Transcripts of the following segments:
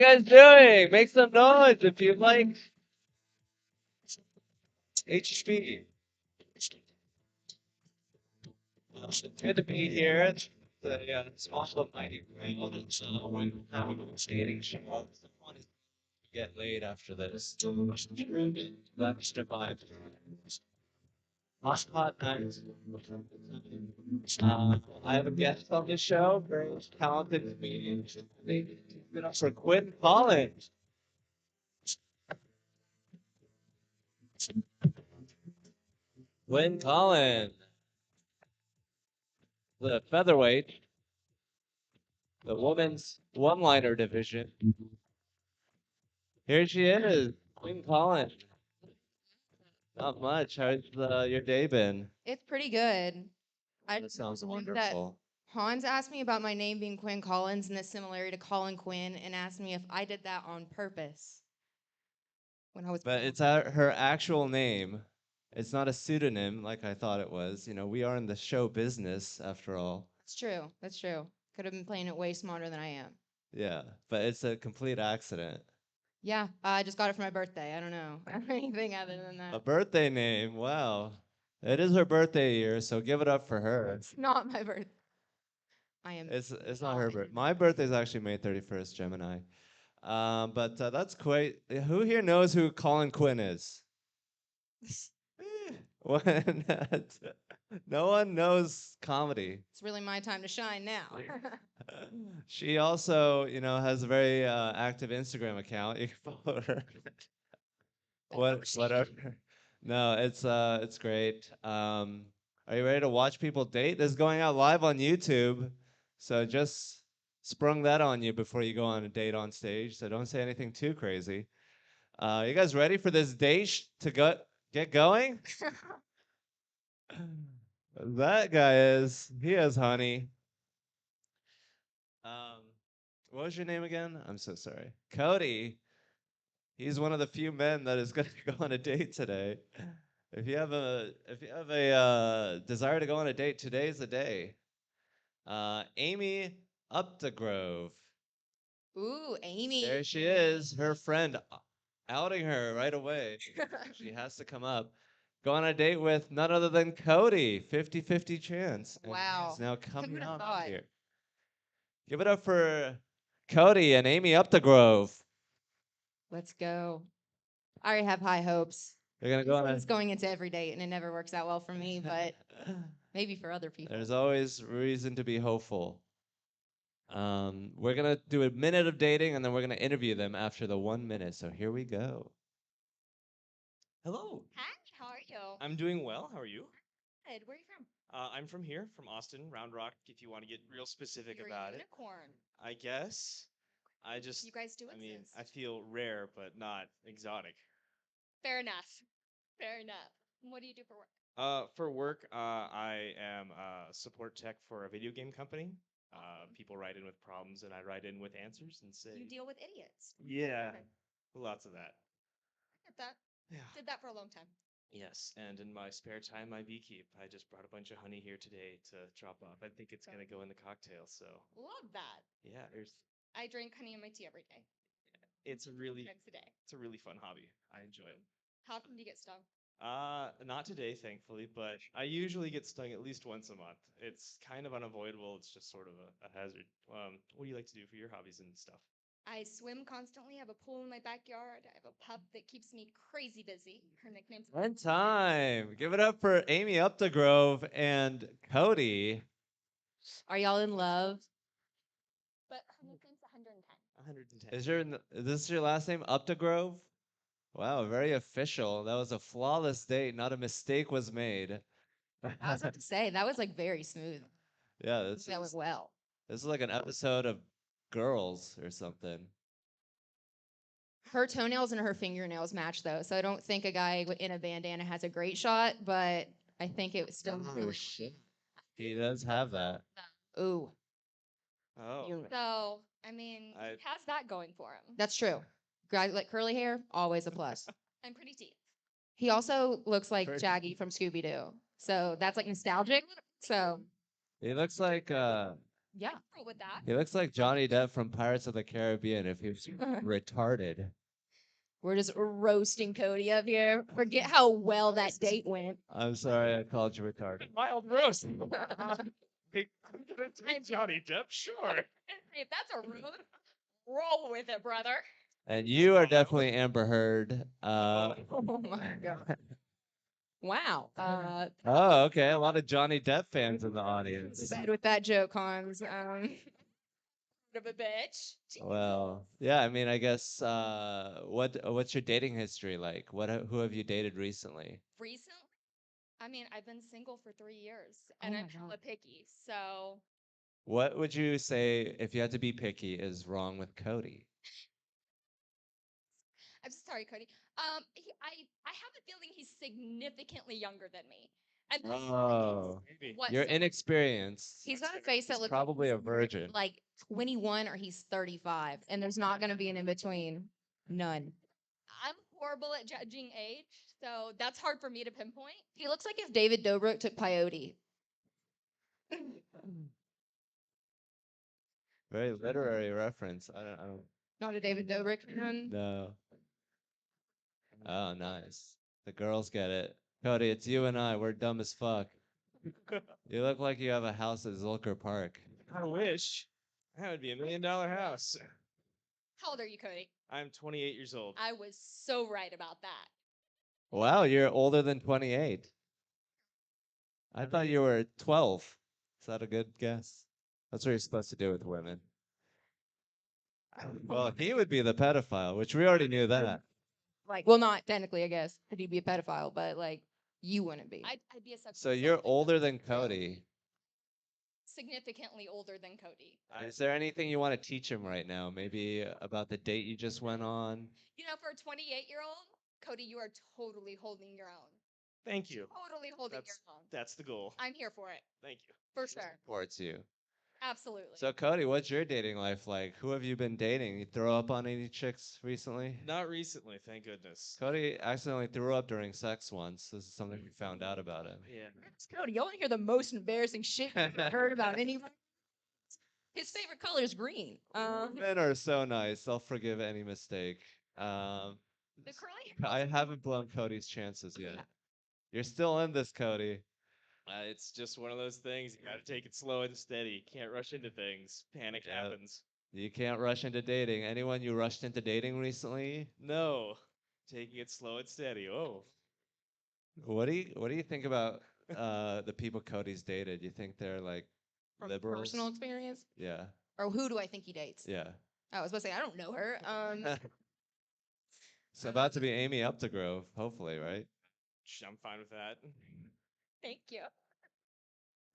you guys doing? Make some noise if you like HB. Good to be here. It's a small but mighty world. It's we're having a skating show. I want to get laid after this. That's divine. Last hot night. I have a guest on the show, very talented comedian. Give it up for Quinn Collin. Quinn Collin, the featherweight, the women's one-liner division. Here she is, Quinn Collin. Not much. How's your day been? It's pretty good. I That sounds that wonderful. Hans asked me about my name being Quinn Collins and the similarity to Colin Quinn and asked me if I did that on purpose when I was But it's her actual name. It's not a pseudonym like I thought it was. You know, we are in the show business after all. That's true. That's true. Could have been playing it way smarter than I am. Yeah, but it's a complete accident. Yeah, I just got it for my birthday. I don't know anything other than A that. birthday name. Wow. It is her birthday year, so give it up for her. It's not my birthday. I am. It's not her birthday. My birthday is actually May 31st, Gemini. But that's quite. Who here knows who Colin Quinn is? When no one knows comedy. It's really my time to shine now. She also, has a very active Instagram account. You can follow her. Whatever. No, it's great. Are you ready to watch people date? This is going out live on YouTube, so just sprung that on you before you go on a date on stage. So don't say anything too crazy. You guys ready for this date to get going? That guy is. He is, honey. Um, what was your name again? I'm so sorry. Cody. He's one of the few men that is going to go on a date today. If you have a desire to go on a date, today's the day. Amy Updegrove. Ooh, Amy. There she is, her friend, outing her right away. She has to come up. Go on a date with none other than Cody. 50-50 chance. And Wow. he's now Who coming would have out thought? here. Give it up for Cody and Amy Updegrove. Let's go. I already have high hopes. They're gonna go on It's going into every date, and it never works out well for me, but maybe for other people. There's always reason to be hopeful. We're gonna do a minute of dating, and then we're gonna interview them after the 1 minute. So here we go. Hello. Hi, how are you? I'm doing well. How are you? Good. Where are you from? I'm from here, from Austin, Round Rock, if you want to get real specific You're about a it. unicorn. I guess. You guys do I mean, exist. I feel rare, but not exotic. Fair enough. Fair enough. What do you do for work? For work, I am a support tech for a video game company. People write in with problems, and I write in with answers and say, You deal with idiots. yeah, Okay. lots of that. Get that. Yeah. Did that for a long time. Yes, and in my spare time, I beekeep. I just brought a bunch of honey here today to drop off. I think it's gonna go in the cocktail. So Love that. yeah, I drink honey in my tea every day. it's a really Times a day. it's a really fun hobby. I enjoy it. How often do you get stung? Not today, thankfully, but I usually get stung at least once a month. It's kind of unavoidable. It's just sort of a hazard. What do you like to do for your hobbies and stuff? I swim constantly. I have a pool in my backyard. I have a pup that keeps me crazy busy. Her nickname's One time. Give it up for Amy Updegrove and Cody. Are y'all in love? But her nickname's 110. 110. Is this your last name, Updegrove? Wow, very official. That was a flawless date. Not a mistake was made. I was about to say that was like very smooth. Yeah, this That was is, well. this is like an episode of Girls or something. Her toenails and her fingernails match though, so I don't think a guy in a bandana has a great shot, but I think it was still. Oh shit. He does have that. Ooh, Oh, So, I mean, I- he has that going for him. that's true. Guy like curly hair, always a plus. And pretty teeth. He also looks like Pretty- Shaggy from Scooby Doo, so that's like nostalgic. So He looks like Yeah. Roll with that. He looks like Johnny Depp from Pirates of the Caribbean if he was retarded. We're just roasting Cody up here. Forget how well that date went. I'm sorry I called you retarded. Mild roast. Hey, Johnny Depp, sure. If that's a road, roll with it, brother. And you are definitely Amber Heard. Oh my god. Wow. Oh, okay. A lot of Johnny Depp fans in the audience. Bad with that joke, Hans. Of a bitch. Well, yeah. I mean, I guess. What's your dating history like? Who have you dated recently? Recently, I mean, I've been single for 3 years, and Oh I'm my God. hella picky. So What would you say if you had to be picky is wrong with Cody? I'm sorry, Cody. I have a feeling he's significantly younger than me, and that's Oh, Maybe. what you're so- inexperienced. He's got a face that He's looks probably a virgin. like 21 or he's 35, and there's not going to be an in between. None. I'm horrible at judging age, so that's hard for me to pinpoint. He looks like if David Dobrik took peyote. Very literary reference. I don't Not a David Dobrik fan. know. Oh, nice. The girls get it. Cody, it's you and I. We're dumb as fuck. You look like you have a house at Zilker Park. I wish. That would be $1 million house. How old are you, Cody? I'm 28 years old. I was so right about that. Wow, you're older than 28. I thought you were 12. Is that a good guess? That's what you're supposed to do with women. Well, he would be the pedophile, which we already knew that. Like, well, not technically, I guess, because he'd be a pedophile, but like, you wouldn't be. I'd be a sexual So you're assault older victim. than Cody. Significantly older than Cody. Is there anything you want to teach him right now? Maybe about the date you just went on? You know, for a 28-year-old, Cody, you are totally holding your own. Thank you. Totally holding That's your own. that's the goal. I'm here for it, Thank you. for sure. Towards you. Absolutely. So Cody, what's your dating life like? Who have you been dating? You throw up on any chicks recently? Not recently, thank goodness. Cody accidentally threw up during sex once. This is something we found out about him. Yeah. It's Cody. You want to hear the most embarrassing shit you've ever heard about anybody? His favorite color is green. Men are so nice. They'll forgive any mistake. Um, The curly I haven't blown Cody's chances yet. You're still in this, Cody. It's just one of those things. You gotta take it slow and steady. Can't rush into things. Panic Yeah. happens. You can't rush into dating. Anyone you rushed into dating recently? No. Taking it slow and steady. Oh. What do you think about the people Cody's dated? You think they're like From liberals? personal experience? Yeah. Or who do I think he dates? Yeah. I was about to say, I don't know her. It's about to be Amy Updegrove, hopefully, right? I'm fine with that. Thank you.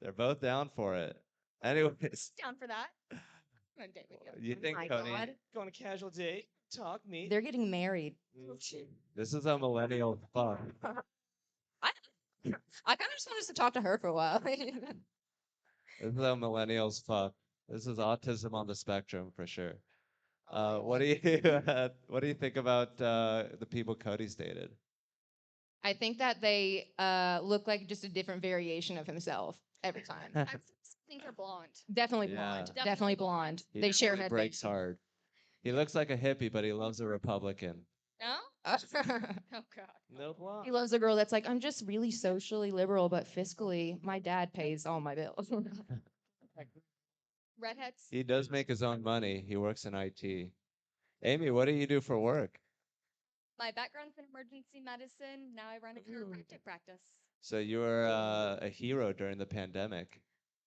They're both down for it. Anyways, Down for that. I'm gonna date with you. you think my Cody? God. Go on a casual date. Talk me. They're getting married. This is a millennial fuck. I kind of just want us to talk to her for a while. This is a millennials fuck. This is autism on the spectrum for sure. Oh, What do you what do you think about the people Cody's dated? I think that they look like just a different variation of himself every time. I think they're blonde. Definitely Yeah. blonde. Definitely Definitely blonde. He They share definitely head breaks hard. He looks like a hippie, but he loves a Republican. No? bangs. Oh God. No blonde. He loves a girl that's like, I'm just really socially liberal, but fiscally, my dad pays all my bills. Redheads. He does make his own money. He works in IT. Amy, what do you do for work? My background's in emergency medicine. Now I run a chiropractic practice. So you were a hero during the pandemic.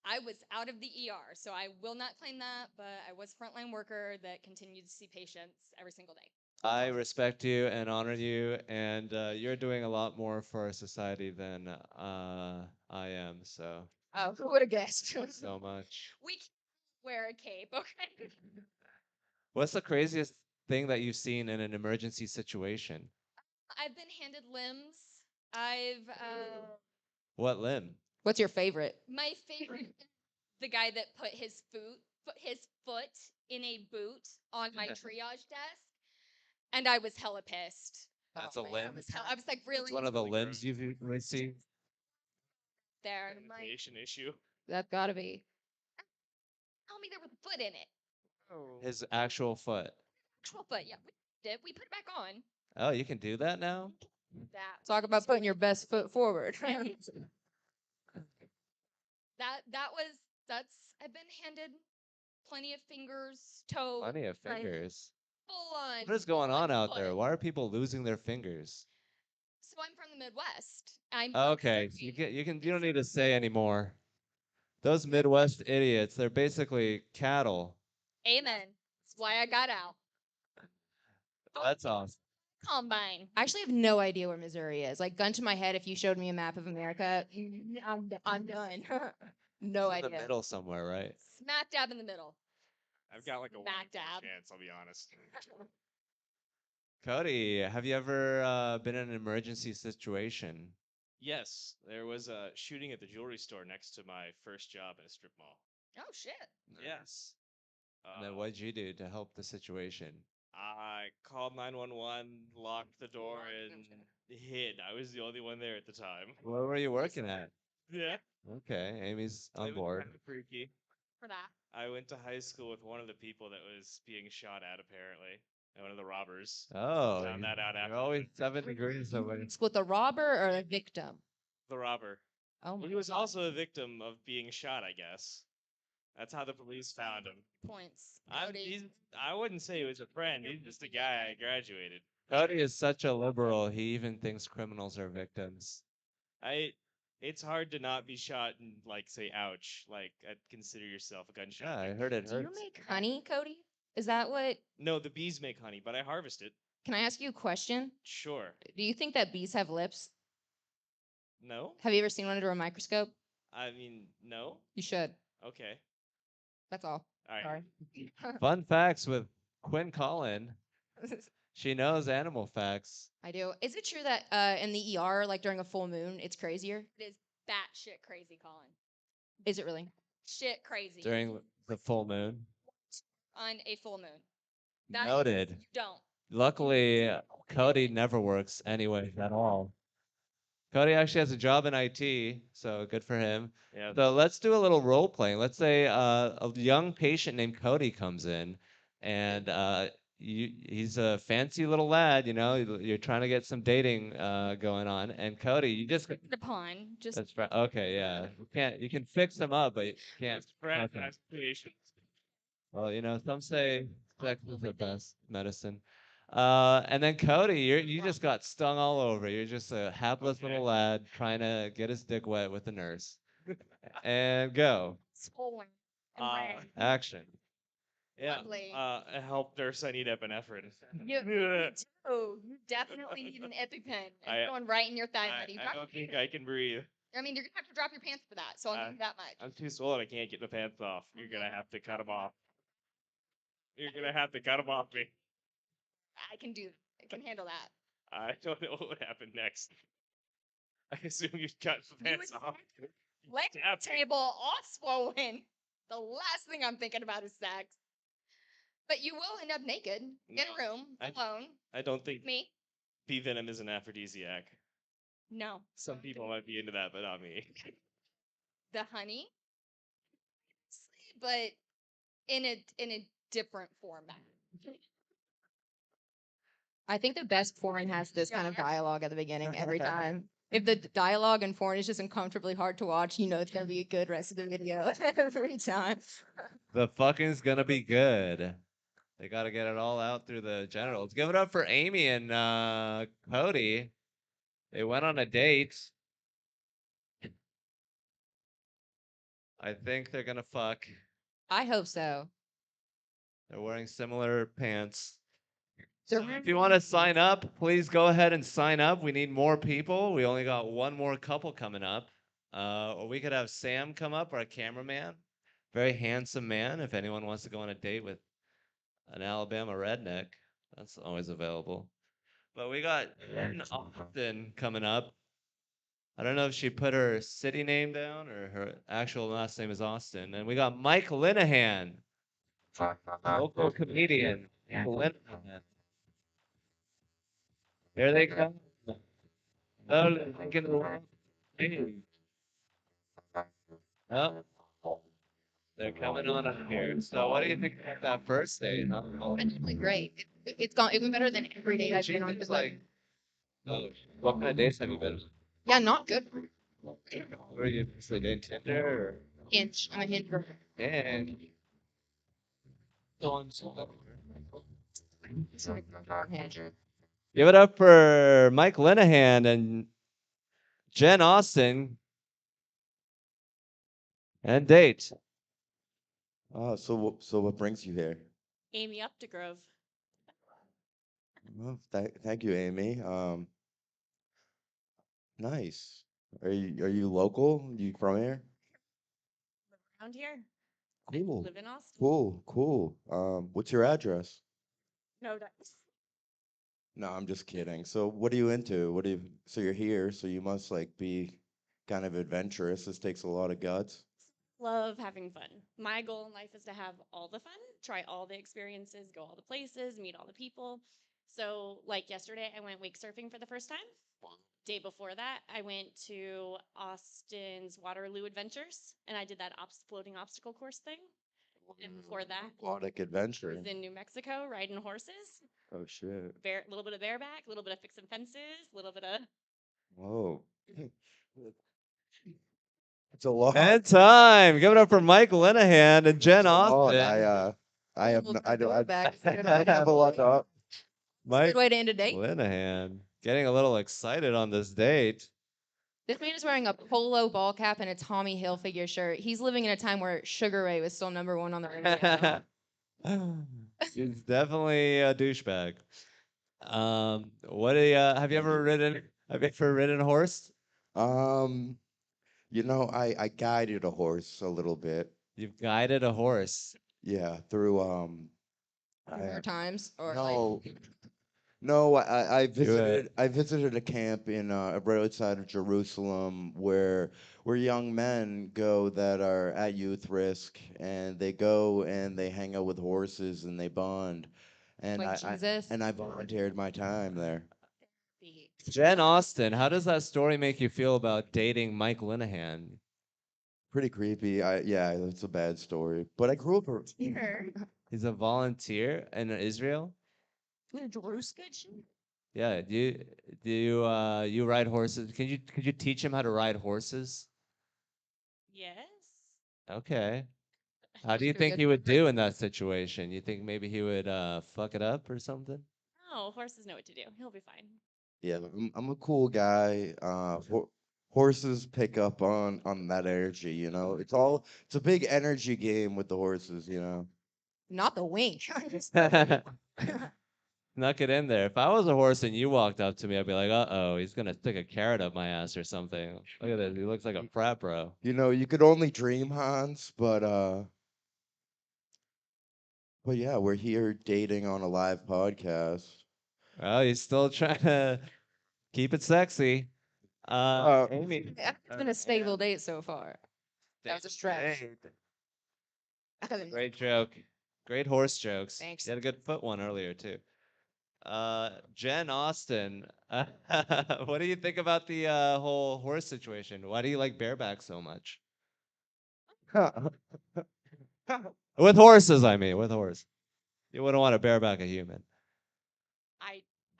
I was out of the ER, so I will not claim that, but I was a frontline worker that continued to see patients every single day. I respect you and honor you, and you're doing a lot more for our society than I am. So, Oh, who would have guessed? so much. We can wear a cape, okay? What's the craziest thing that you've seen in an emergency situation? I've been handed limbs. I've What limb? What's your favorite? my favorite is the guy that put his foot in a boot on my triage desk, and I was hella pissed. That's Oh, a man, limb. I was like, really? It's one of the limbs you've received. there? And I'm like, Communication issue. That's gotta be. Tell me there was a foot in it. Oh. His actual foot. Actual foot. Yeah, we did. We put it back on. Oh, you can do that now? That Talk about putting your best foot forward. that's I've been handed plenty of fingers, toes, Plenty of like, fingers. full on. What is going on out there? foot. Why are people losing their fingers? So I'm from the Midwest. I'm Okay, so you don't need to say anymore. Those Midwest idiots, they're basically cattle. Amen. That's why I got out. That's awesome. Combine. I actually have no idea where Missouri is. Like, gun to my head, if you showed me a map of America, I'm done. No It's in the idea. middle somewhere, right? Smack dab in the middle. I've got like a Smack 1% dab. chance, I'll be honest. Cody, have you ever been in an emergency situation? Yes, there was a shooting at the jewelry store next to my first job in a strip mall. Oh shit. Yes. And then what'd you do to help the situation? I called 911, locked the door, and hid. I was the only one there at the time. Where were you working at? Yeah. Okay, Amy's It on was board. kinda freaky. For that. I went to high school with one of the people that was being shot at, apparently, and one of the robbers. Oh, Found that out you're after. always 7 degrees away. With the robber or the victim? The robber. Oh my He was also a victim of being shot, I guess. That's how the police found him. Points. I'm, Cody. he's, I wouldn't say he was a friend. He's just a guy I graduated. Cody is such a liberal, he even thinks criminals are victims. It's hard to not be shot and like say ouch. Like I'd consider yourself a gunshot. Yeah, I victim. heard it Do you hurts. make honey, Cody? Is that what? No, the bees make honey, but I harvest it. Can I ask you a question? Sure. Do you think that bees have lips? No? Have you ever seen one under a microscope? I mean, no? You should. Okay. That's all. All right. Sorry. Fun facts with Quinn Collin. She knows animal facts. I do. Is it true that in the ER, like during a full moon, it's crazier? It is batshit crazy, Colin. Is it really? Shit crazy. During the full moon. On a full moon. That Noted. You don't. Luckily, Cody never works anyway at all. Cody actually has a job in IT, so good for him. Yeah. So let's do a little role playing. Let's say a young patient named Cody comes in, and he's a fancy little lad. You know, you're trying to get some dating going on, and Cody, you just Upon. Just that's right. Okay, yeah, you can fix him up, but you can't. It's friend Okay. aspirations. Well, you know, some say sex is the best medicine. And then Cody, you just got stung all over. You're just a hapless Okay. little lad trying to get his dick wet with a nurse. And go. swollen. And Uh, red. Action. Yeah. Lovely. A help nurse. I need epinephrine. Oh, you definitely need an EpiPen. It's I- going right in your thigh, I, buddy. I Drop don't your think I can breathe. I mean, you're gonna have to drop your pants for that. So I'll give you that much. I'm too swollen. I can't get the pants off. You're gonna have to cut them off. You're gonna have to cut them off me. I can do. I can handle that. I don't know what would happen next. I assume you cut the You pants would off. Leg Stab me. table all swollen. The last thing I'm thinking about is sex. But you will end up naked in No, a room I- alone. I don't think Me? bee venom is an aphrodisiac. No. Some people might be into that, but not me. The honey, but in a different format. I think the best porn has this kind of Yeah. dialogue at the beginning every time. If the dialogue in porn is just uncomfortably hard to watch, you know it's gonna be a good rest of the video every time. The fucking's gonna be good. They gotta get it all out through the genitals. Give it up for Amy and Cody. They went on a date. I think they're gonna fuck. I hope so. They're wearing similar pants. So If you want to sign up, please go ahead and sign up. We need more people. We only got one more couple coming up. Or we could have Sam come up, our cameraman. Very handsome man. If anyone wants to go on a date with an Alabama redneck, that's always available. But we got Jen Austin coming up. I don't know if she put her city name down or her actual last name is Austin. And we got Mike Linehan, local comedian. Linehan. Here they come. Oh, Lincoln. Hey. Oh. They're coming on up here. So what do you think about that first date? Huh? It's really great. It went better than every date I've been on. It's like, oh, what kind of dates have you been? Yeah, not good. Were you usually dating Tinder Hinge. I'm a hinge girl. or and Hinge. give it up for Mike Linehan and Jen Austen and date. Oh, so what brings you here? Amy Updegrove. Well, thank you, Amy. Nice. Are you local? You from here? Around here. Cool. Live in Austin. Cool. What's your address? No dice. No, I'm just kidding. So what are you into? So you're here, so you must like be kind of adventurous. This takes a lot of guts. Love having fun. My goal in life is to have all the fun, try all the experiences, go all the places, meet all the people. So, like yesterday, I went wake surfing for the first time. Day before that, I went to Austin's Waterloo Adventures, and I did that floating obstacle course thing. And before that, Aquatic I adventure. was in New Mexico riding horses. Oh shit. A little bit of bareback, a little bit of fixing fences, a little bit of Whoa. It's a lot. And time. Give it up for Mike Linehan and Jen It's a lot. Austin. I have Well, no, I don't throwback. I have a lot to. Mike Good way to end a date. Linehan getting a little excited on this date. This man is wearing a polo ball cap and a Tommy Hilfiger shirt. He's living in a time where Sugar Ray was still #1 on the radio. He's definitely a douchebag. What do you, have you ever ridden? Have you ever ridden a horse? Um, I guided a horse a little bit. You've guided a horse. Yeah, through More times or no, no, I Do it. visited a camp in right outside of Jerusalem where young men go that are at youth risk, and they go and they hang out with horses and they bond, and like Jesus. I volunteered my time there. Jen Austen, how does that story make you feel about dating Mike Linehan? Pretty creepy. Yeah, it's a bad story, but I grew up. He's a volunteer in Israel. Yeah. You ride horses? Could you teach him how to ride horses? yes. Okay. How do you Pretty think good. he would do in that situation? You think maybe he would fuck it up or something? No, horses know what to do. He'll be fine. Yeah, I'm a cool guy. Horses pick up on that energy, you know. It's a big energy game with the horses, you know. Not the wink. Snuck it in there. If I was a horse and you walked up to me, I'd be like, "Uh-oh, he's gonna stick a carrot up my ass or something." Look at this. He looks like a frat bro. You know, you could only dream, Hans, but yeah, we're here dating on a live podcast. Well, he's still trying to keep it sexy. Amy. It's been a stable date so far. That was a stretch. Great joke. Great horse jokes. Thanks. You had a good foot one earlier too. Jen Austen, what do you think about the whole horse situation? Why do you like bareback so much? With horses, I mean, with horse. You wouldn't want to bareback a human.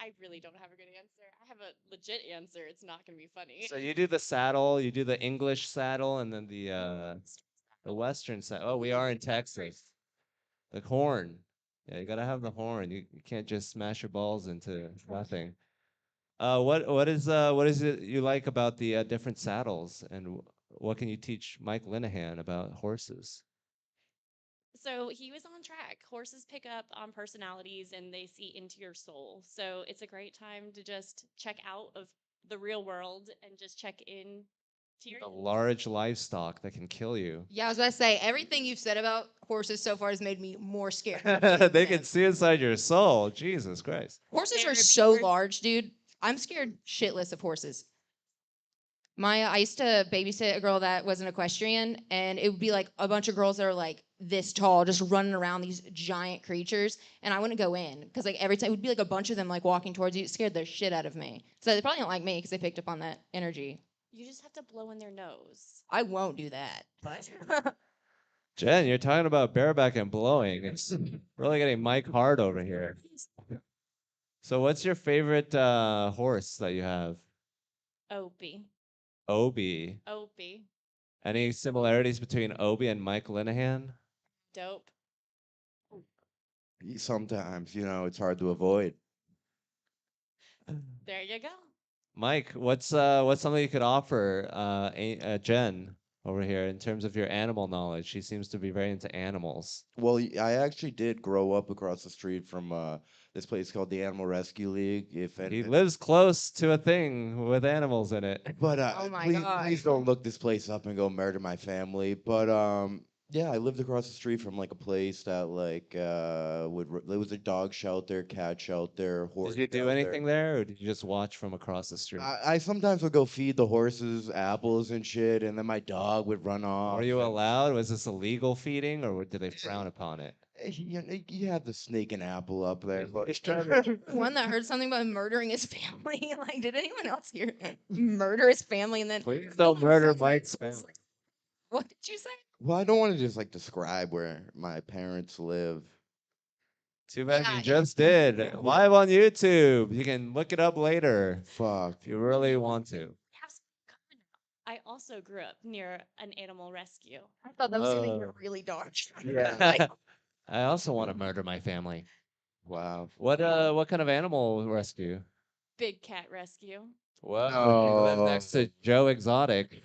I really don't have a good answer. I have a legit answer. It's not going to be funny. So you do the saddle, you do the English saddle, and then the Western saddle. Oh, we are in Texas. The horn. Yeah, you gotta have the horn. You can't just smash your balls into nothing. What is it you like about the different saddles, and what can you teach Mike Linehan about horses? So he was on track. Horses pick up on personalities and they see into your soul. So it's a great time to just check out of the real world and just check in to your A large livestock that can kill you. Yeah, I was about to say, everything you've said about horses so far has made me more scared. They can see inside your soul. Jesus Christ. Horses are Favorite so beavers? large, dude. I'm scared shitless of horses. I used to babysit a girl that was an equestrian, and it would be like a bunch of girls that are like this tall, just running around these giant creatures, and I wouldn't go in because like every time it would be like a bunch of them like walking towards you. It scared the shit out of me. So they probably don't like me because they picked up on that energy. You just have to blow in their nose. I won't do that. But Jen, you're talking about bareback and blowing. It's really getting Mike hard over here. So, what's your favorite horse that you have? Opie. Obi. Opie. Any similarities between Obi and Mike Linehan? Dope. Sometimes, it's hard to avoid. There you go. Mike, what's something you could offer Jen over here in terms of your animal knowledge? She seems to be very into animals. Well, I actually did grow up across the street from this place called the Animal Rescue League. He lives close to a thing with animals in it. But Oh my please, God. please don't look this place up and go murder my family. But yeah, I lived across the street from like a place that like it was a dog shelter, cat shelter, horse Did you do shelter. anything there, or did you just watch from across the street? I sometimes would go feed the horses apples and shit, and then my dog would run off. Were you and- allowed? Was this illegal feeding, or did they frown upon it? You have to sneak an apple up there. But One that heard something about murdering his family. Like, did anyone else hear murder his family and then? Please don't murder Mike's family. What did you say? well, I don't want to just like describe where my parents live. Too bad Yeah, you yeah. just did. Live on YouTube. You can look it up later Fuck. if you really want to. Have some cover now. I also grew up near an animal rescue. I thought that was gonna Oh. get really dark. I also want to murder my family. Wow. What kind of animal rescue? Big cat rescue. Whoa, you live No. next to Joe Exotic,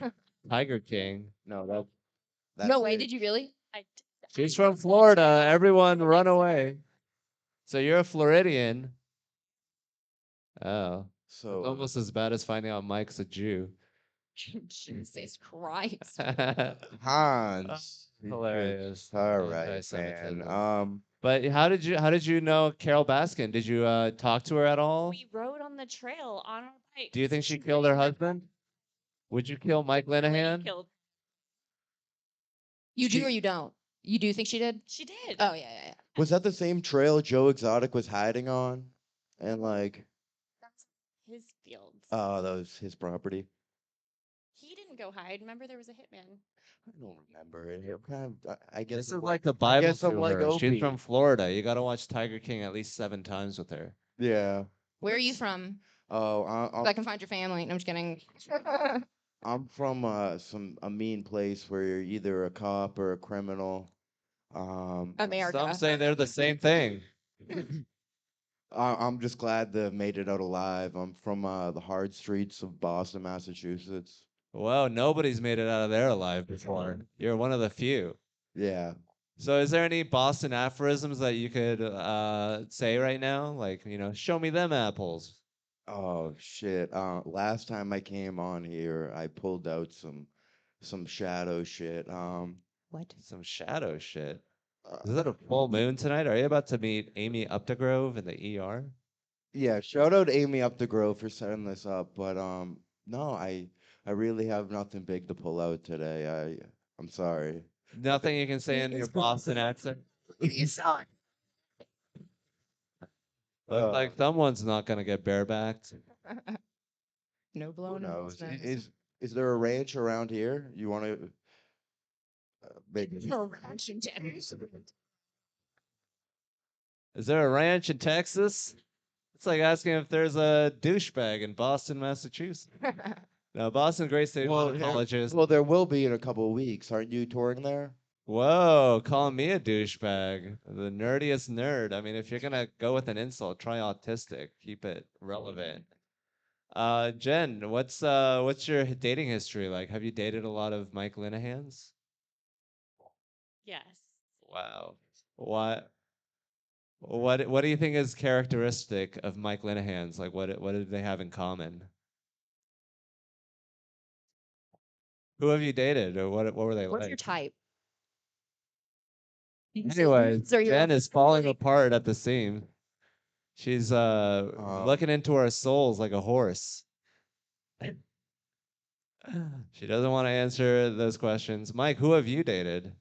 Tiger King. No, that's No way, it. did you really? She's from Florida. Everyone run away. So you're a Floridian. Oh, it's So almost as bad as finding out Mike's a Jew. Jesus Christ. Hans. Hilarious. All right, man. Anti-Semitism. But how did you know Carol Baskin? Did you talk to her at all? We rode on the trail on our bikes. Do you think she killed her husband? Would you kill Mike Lady Linehan? killed. You do She- or you don't? You do think she did? She did. Oh yeah. Was that the same trail Joe Exotic was hiding on? And like, That's his fields. oh, that was his property. He didn't go hide. Remember, there was a hitman. I don't remember it. I'm kind of, I guess This I'm is like the Bible guess I'm to like her. She's Opie. from Florida. You got to watch Tiger King at least 7 times with her. Yeah. Where are you from? Oh, So I can find your family. No, I'm just kidding. I'm from a mean place where you're either a cop or a criminal. America. Some say they're the same thing. I'm just glad to have made it out alive. I'm from the hard streets of Boston, Massachusetts. Well, nobody's made it out of there alive before. You're one of the few. Yeah. So, is there any Boston aphorisms that you could say right now? Like, show me them apples. Oh shit. Last time I came on here, I pulled out some shadow shit. What? Some shadow shit. Uh, Is it a full moon tonight? Are you about to meet Amy Updegrove in the ER? yeah, shout out Amy Up the Grove for setting this up, but no, I really have nothing big to pull out today. I'm sorry. Nothing you can say in your Boston accent? Looks like someone's not gonna get barebacked. No Who blowing in knows? Boston. Is there a ranch around here? You want to maybe? No ranch in Texas. Is there a ranch in Texas? It's like asking if there's a douchebag in Boston, Massachusetts. No, Boston, great state, Well, of colleges. well, there will be in a couple of weeks. Aren't you touring there? Whoa, calling me a douchebag, the nerdiest nerd. I mean, if you're gonna go with an insult, try autistic. Keep it relevant. Jen, what's your dating history like? Have you dated a lot of Mike Linehans? Yes. Wow. What do you think is characteristic of Mike Linehans? Like, what did they have in common? Who have you dated, or what were they What's like? your type? Anyways, So you're Jen is falling apart at the seam. She's looking into our souls like a horse. She doesn't want to answer those questions. Mike, who have you dated?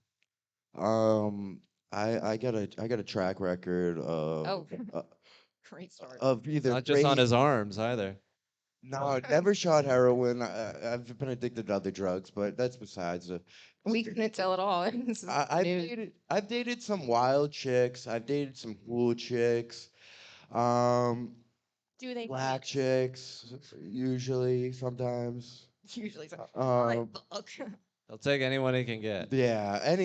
Um, I got a track record of Oh. uh, Great start. of It's either not just on great his arms either. No, never shot heroin. I've been addicted to other drugs, but that's besides the. We couldn't tell at all. This is I've news. dated some wild chicks. I've dated some cool chicks. Um, Do they black fight? chicks usually, sometimes. Usually so. Um, Fuck. He'll take anyone he can get. yeah.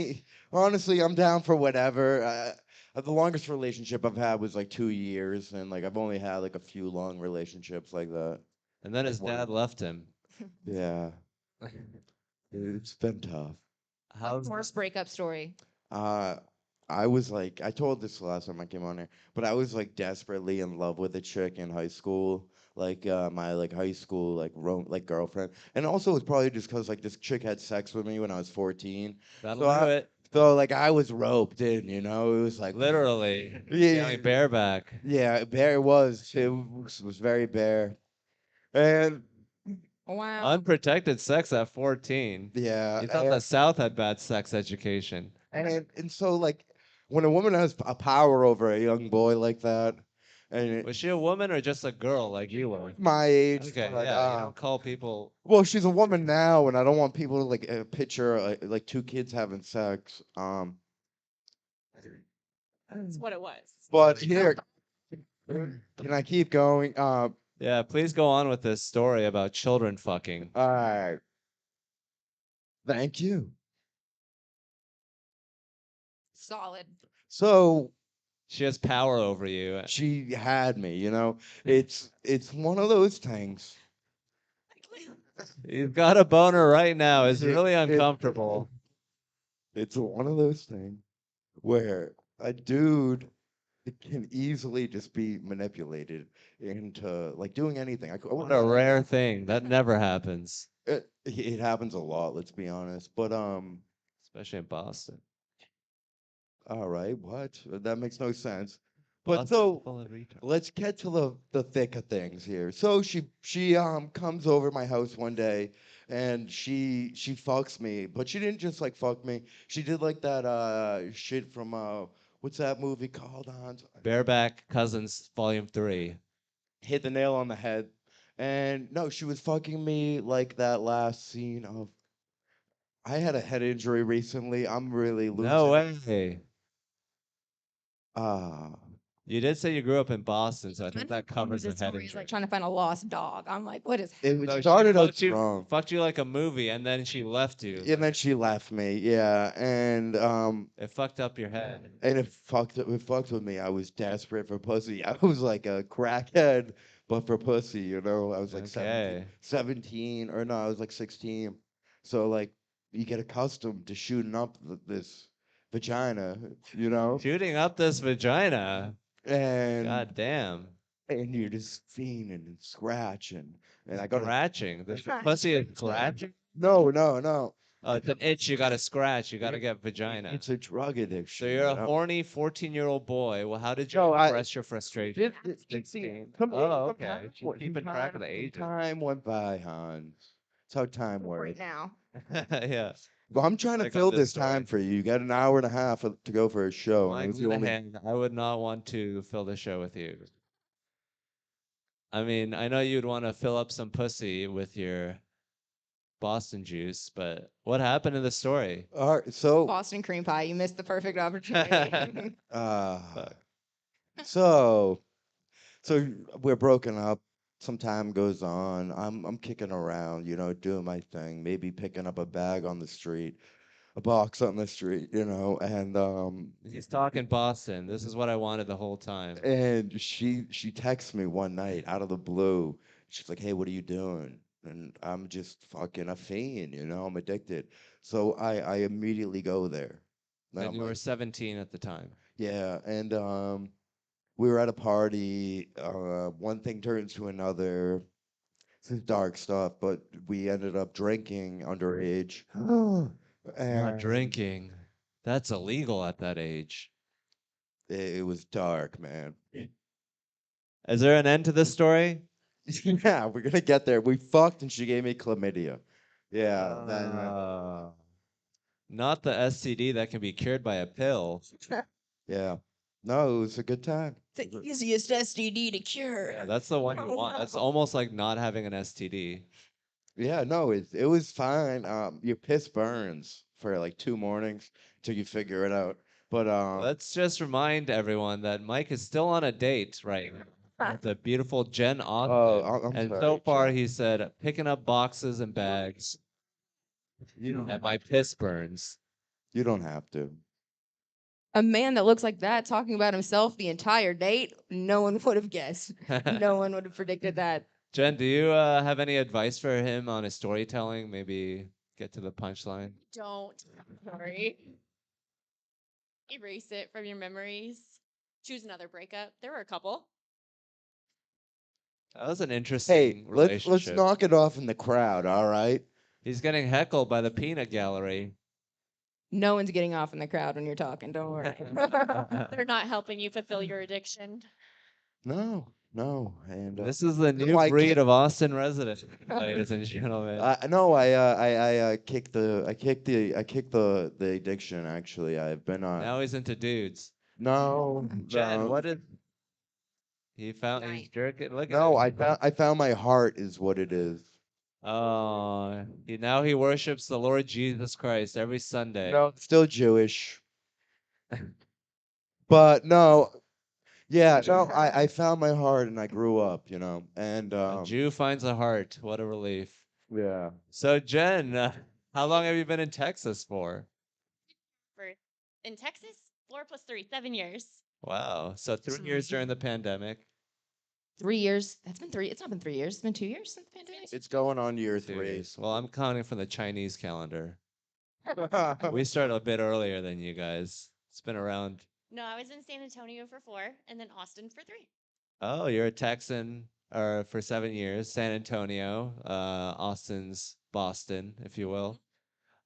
Honestly, I'm down for whatever. The longest relationship I've had was like 2 years, and like I've only had like a few long relationships like that. And then his One. dad left him. Yeah, it's been tough. How's Worst breakup story. Uh, I was like, I told this the last time I came on here, but I was like desperately in love with a chick in high school, like my like high school like girlfriend, and also it's probably just because like this chick had sex with me when I was 14, that'll so do I, it? so like I was roped in, you know, it was like Literally. yeah, Going bareback. yeah, bare it was very bare, and Wow. Unprotected sex at 14. yeah, You thought the South had bad sex education. and so like when a woman has a power over a young boy like that, and Was she a woman or just a girl like you were? my age. Okay, but, yeah, you don't call people. well, she's a woman now, and I don't want people to like picture like two kids having sex. That's what it was. But here, can I keep going? Yeah, please go on with this story about children fucking. All right. Thank you. Solid. So She has power over you. she had me, you know. It's one of those things. You've got a boner right now. It's It- really it- uncomfortable. It's one of those things where a dude can easily just be manipulated into like doing anything. What a rare thing. That never happens, it happens a lot, let's be honest. But especially in Boston. all right, what? That makes no sense. But Boston's so full of retards. let's get to the thick of things here. So she comes over my house one day and she fucks me, but she didn't just like fuck me. She did like that shit from what's that movie called on? Bareback Cousins Volume 3. Hit the nail on the head. And no, she was fucking me like that last scene of I had a head injury recently. I'm really No losing. way. Ah. You did say you grew up in Boston, so I think that covers the This head story is injury. like trying to find a lost dog. I'm like, what is It No, she started out fucked you, strong. fucked you like a movie, and then she left you. And then she left me, yeah, It fucked up your head. and it fucked with me. I was desperate for pussy. I was like a crackhead, but for pussy, you know. I was like Okay. 17, or no, I was like 16. So like you get accustomed to shooting up this vagina, you know, Shooting up this vagina. and God damn. and you're just fiending and scratching, and I got Scratching. The pussy is scratching? no. Oh, it's an itch you gotta scratch. You gotta get vagina. It's a drug addiction. So you're a you know? horny 14-year-old boy. Well, how did you No, express your frustration? This- 16. Come Oh, on, okay. She's keeping track of the ages. Time went by, Hans. That's how time right works. now? Yeah. Well, I'm trying to Like on fill this this time story. for you. You got an hour and a half to go for a show. And My it was the only. hand, I would not want to fill the show with you. I mean, I know you'd want to fill up some pussy with your Boston juice, but what happened in the story? All right, so Boston cream pie. You missed the perfect opportunity. uh, Fuck. so so we're broken up. Some time goes on. I'm kicking around, you know, doing my thing. Maybe picking up a bag on the street, a box on the street, you know, He's talking Boston. This is what I wanted the whole time. and she texts me one night out of the blue. She's like, "Hey, what are you doing?" And I'm just fucking a fiend, you know. I'm addicted. So I immediately go there. And And I'm you were like, 17 at the time. yeah. And we were at a party. One thing turns to another. This is dark stuff, but we ended up drinking underage. Not And drinking. That's illegal at that age. it was dark, man. Is there an end to this story? Yeah, we're gonna get there. We fucked and she gave me chlamydia. Yeah, Not the STD that can be cured by a pill. yeah. No, it was a good time. the easiest STD to cure. Yeah, that's the one you Oh, want. That's no. almost like not having an STD. Yeah, no, it was fine. Your piss burns for like 2 mornings till you figure it out. But Let's just remind everyone that Mike is still on a date right now with the beautiful Jen Austin. oh, I'm And sorry, so far, Jen. he said, picking up boxes and bags, and my piss burns. You don't have to. A man that looks like that talking about himself the entire date, no one would have guessed. No one would have predicted that. Jen, do you have any advice for him on his storytelling? Maybe get to the punchline. Don't worry. Erase it from your memories. Choose another breakup. There were a couple. That was an Hey, interesting let's relationship. knock it off in the crowd, all right? He's getting heckled by the peanut gallery. No one's getting off in the crowd when you're talking. Don't worry. They're not helping you fulfill your addiction. No, no, and This is the new I breed kick- of Austin resident, ladies and gentlemen. no, I kicked the addiction. Actually, I've been on. Now he's into dudes. No, Jen, no, what did he found? He's Nice. jerking. Look no. at him. I found my heart is what it is. Oh, now he worships the Lord Jesus Christ every Sunday. No, still Jewish. But no, yeah, no. I found my heart and I grew up, and A Jew finds a heart. What a relief. yeah. So, Jen, how long have you been in Texas for? For in Texas, 4 + 3, 7 years. Wow. So 3 years during the pandemic. 3 years. That's been 3. It's not been 3 years. It's been 2 years since the pandemic. It's going on year 2 3. years. Well, I'm counting from the Chinese calendar. We started a bit earlier than you guys. It's been around. No, I was in San Antonio for 4, and then Austin for 3. Oh, you're a Texan or for 7 years. San Antonio, Austin's Boston, if you will.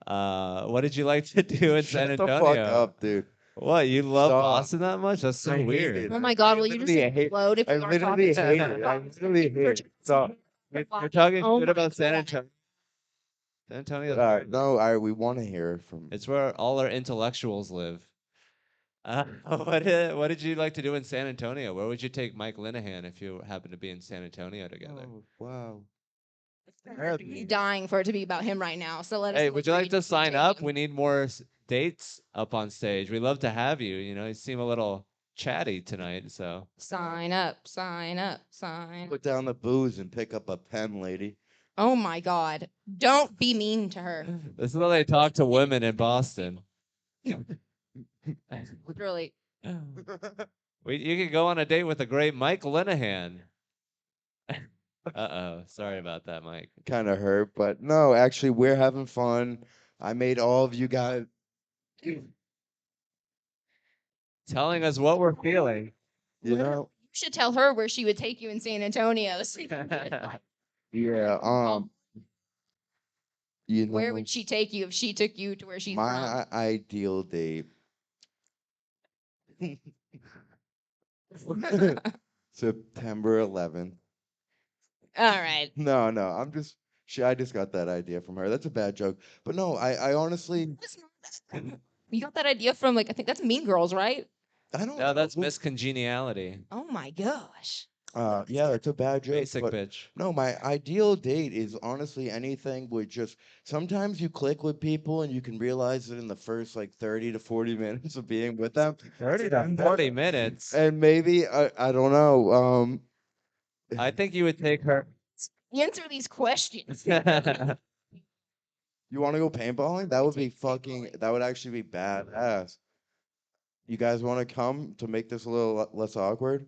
What did you like to do in San Shut the Antonio? fuck up, dude. What, you love Stop. Boston that much? That's so I hate weird. it. Oh my God! Will you just Literally, I hate- explode if I you are literally talking? hate it. I literally hate it. Stop. You're talking Oh shit my about San God. Antonio. San Antonio. No, we want to hear from. It's where all our intellectuals live. What did you like to do in San Antonio? Where would you take Mike Linehan if you happened to be in San Antonio together? Oh, wow. He's dying for it to be about him right now. So let us. Hey, know would you where like to you'd sign take up? him. We need more dates up on stage. We'd love to have you. You seem a little chatty tonight, so. Sign up. Sign up. Sign. Put down the booze and pick up a pen, lady. Oh my God! Don't be mean to her. This is how they talk to women in Boston. Literally. You could go on a date with the great Mike Linehan. Uh-oh. Sorry about that, Mike. Kind of hurt, but no, actually, we're having fun. I made all of you guys. Telling us what we're feeling. You Literally. know, You should tell her where she would take you in San Antonio. yeah. Where would she take you if she took you to where she's from? my ideal date. September 11th. All right. No, I just got that idea from her. That's a bad joke. But no, I honestly, It's not that. You got that idea from I think that's Mean Girls, right? I don't No, know. that's miscongeniality. Oh my gosh. Yeah, that's a bad joke. Basic but bitch. no, my ideal date is honestly anything with just sometimes you click with people and you can realize it in the first like 30 to 40 minutes of being with them. 30 to 40 minutes. And maybe I don't know. I think you would take her. Answer these questions. You want to go paintballing? That would be fucking. That would actually be badass. You guys want to come to make this a little less awkward?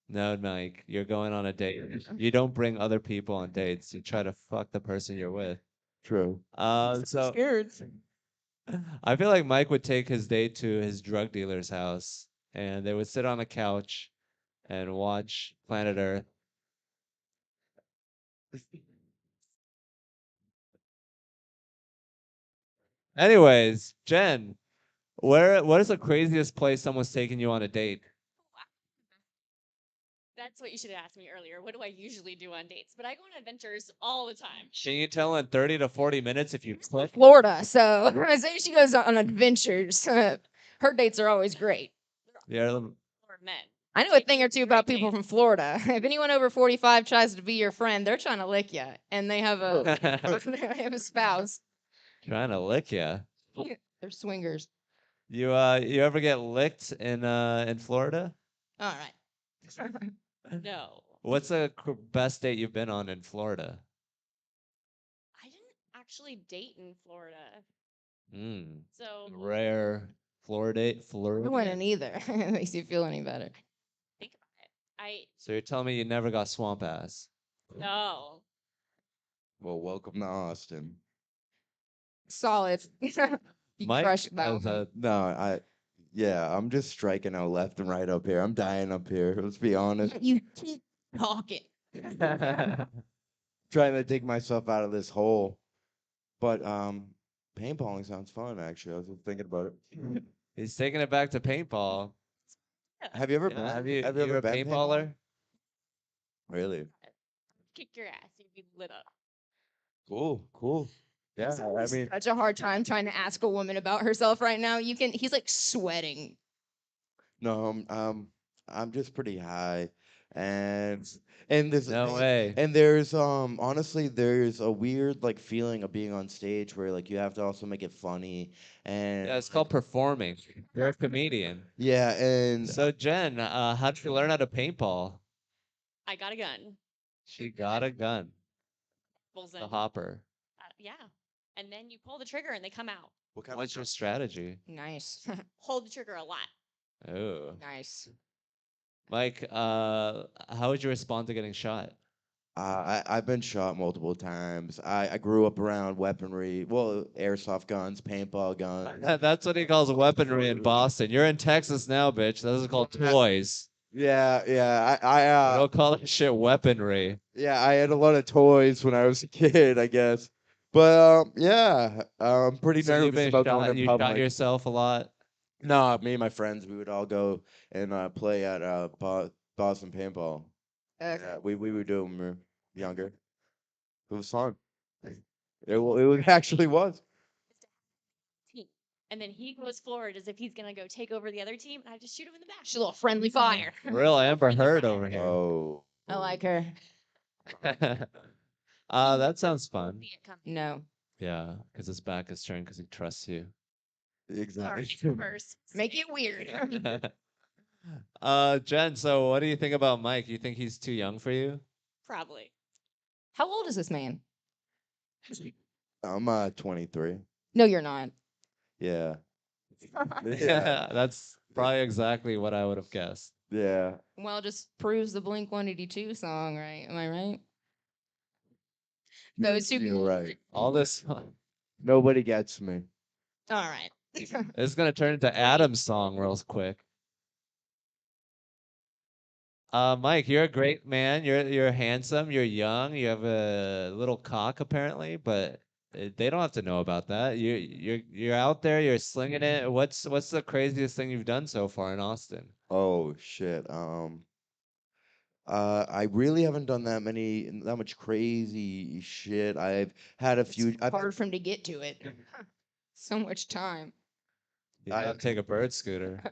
No, Mike, you're going on a date. You don't bring other people on dates. You try to fuck the person you're with. True. So Scared. I feel like Mike would take his date to his drug dealer's house, and they would sit on a couch and watch Planet Earth. Anyways, Jen, what is the craziest place someone's taken you on a date? That's what you should have asked me earlier. What do I usually do on dates? But I go on adventures all the time. Can you tell in 30 to 40 minutes if you click? Florida. So I say she goes on adventures. Her dates are always great. Yeah, Or men. I know a thing or two about people from Florida. If anyone over 45 tries to be your friend, they're trying to lick you, and they have a they have a spouse. Trying to lick ya. They're swingers. You ever get licked in Florida? All right. No. What's the best date you've been on in Florida? I didn't actually date in Florida. Mm, So rare Florida I Florida. wouldn't either. It makes you feel any better. think about it. I So you're telling me you never got swamp ass? no. Well, welcome to Austin. Solid. You Mike crushed that has one. a No, yeah, I'm just striking out left and right up here. I'm dying up here. Let's be honest. You keep talking. Trying to dig myself out of this hole. But paintballing sounds fun actually. I was just thinking about it. He's taking it back to paintball. Have you ever Yeah, been? have you ever you're a been paintballer? Really? Kick your ass. You'd be lit up. Cool, cool. Yeah, I mean, Such a hard time trying to ask a woman about herself right now. He's like sweating. no, I'm just pretty high, and and there's No way. and there's honestly there's a weird like feeling of being on stage where like you have to also make it funny and Yeah, it's called performing. You're a comedian. yeah, and So Jen, how did you learn how to paintball? I got a gun. She got a gun, Bulls the in. hopper. Yeah. And then you pull the trigger and they come out. what kind What's your strategy? Nice. Hold the trigger a lot. Oh, Nice. Mike, how would you respond to getting shot? I've been shot multiple times. I grew up around weaponry, well, airsoft guns, paintball guns. That's what he calls weaponry in Boston. You're in Texas now, bitch. This is called toys. Yeah, yeah. We don't call that shit weaponry. Yeah, I had a lot of toys when I was a kid, I guess. But yeah, I'm pretty So you've nervous been about going shot. in You shot public. yourself a lot. No, me and my friends, we would all go and play at Boston paintball. Yeah, we would do 'em when we were younger. It was fun. It actually was. Team. And then he goes forward as if he's gonna go take over the other team, and I just shoot him in the back. She's a little friendly fire. Real Amber Friendly Heard fire. over here. Oh. I like her. That sounds fun. See it coming. No. Yeah, because his back is turned because he trusts you. Exactly. Sorry, first. Make it weird. Jen, so what do you think about Mike? You think he's too young for you? Probably. How old is this man? I'm 23. No, you're not. Yeah. Yeah, that's probably exactly what I would have guessed. Yeah. Well, it just proves the Blink 182 song, right? Am I right? Those two. You're right. All this Nobody gets me. All right. is gonna turn into Adam's song real quick. Mike, you're a great man. You're handsome. You're young. You have a little cock apparently, but they don't have to know about that. You're out there. You're slinging it. What's the craziest thing you've done so far in Austin? Oh shit. I really haven't done that much crazy shit. I've had a few. Hard for him to get to it. So much time. You gotta take a bird scooter.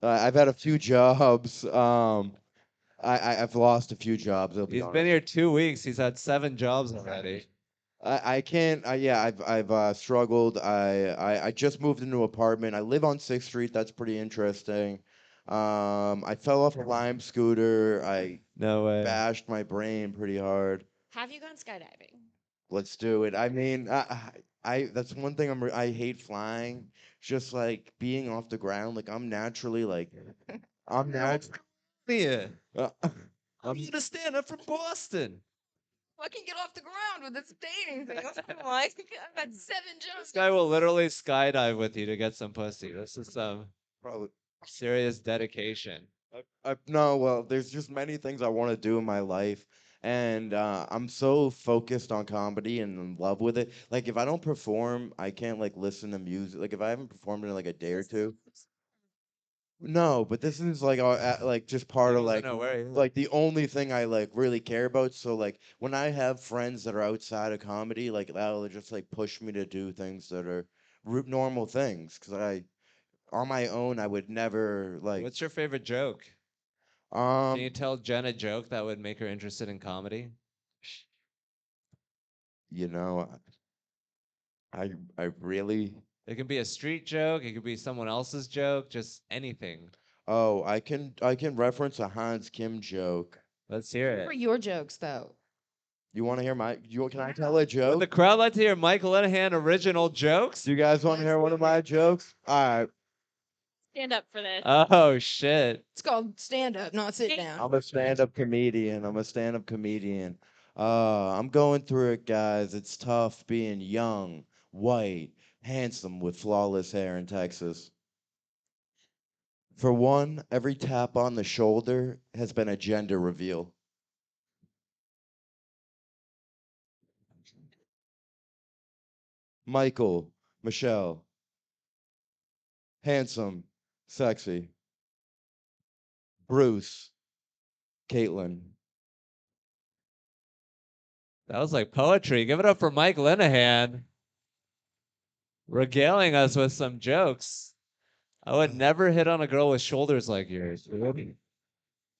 I've had a few jobs. I've lost a few jobs. I'll be He's honest. been here 2 weeks. He's had 7 jobs already. I can't. Yeah, I've struggled. I just moved into an apartment. I live on 6th Street. That's pretty interesting. I fell off a Lime scooter. I No way. bashed my brain pretty hard. Have you gone skydiving? Let's do it. I mean, I that's one thing I hate flying. Just like being off the ground. Like I'm naturally like I'm natural. Yeah. Uh, I understand. I'm from Boston. I can get off the ground with this dating thing. I'm like, I've had 7 This jobs. guy will literally skydive with you to get some pussy. This is some probably. serious dedication. No, well, there's just many things I want to do in my life, and I'm so focused on comedy and in love with it. Like, if I don't perform, I can't like listen to music. Like, if I haven't performed in like a day or two, no. But this is like like just part of like No way. like the only thing I like really care about. So like when I have friends that are outside of comedy, like that'll just like push me to do things that are normal things. Because I on my own, I would never like. What's your favorite joke? Can you Um, tell Jen a joke that would make her interested in comedy? you know, I really. It can be a street joke. It could be someone else's joke. Just anything. Oh, I can reference a Hans Kim joke. Let's hear What were it. your jokes though? You want to hear my? Can I tell a Would joke? the crowd like to hear Michael Linehan original jokes? Do you guys want to hear one of my jokes? All right. Stand up for this. Oh shit! It's called stand up, not sit Hey. down. I'm a stand-up comedian. I'm a stand-up comedian. I'm going through it, guys. It's tough being young, white, handsome, with flawless hair in Texas. For one, every tap on the shoulder has been a gender reveal. Michael, Michelle, handsome, sexy. Bruce, Caitlin. That was like poetry. Give it up for Mike Linehan, regaling us with some jokes. I would never hit on a girl with shoulders like yours. Dude.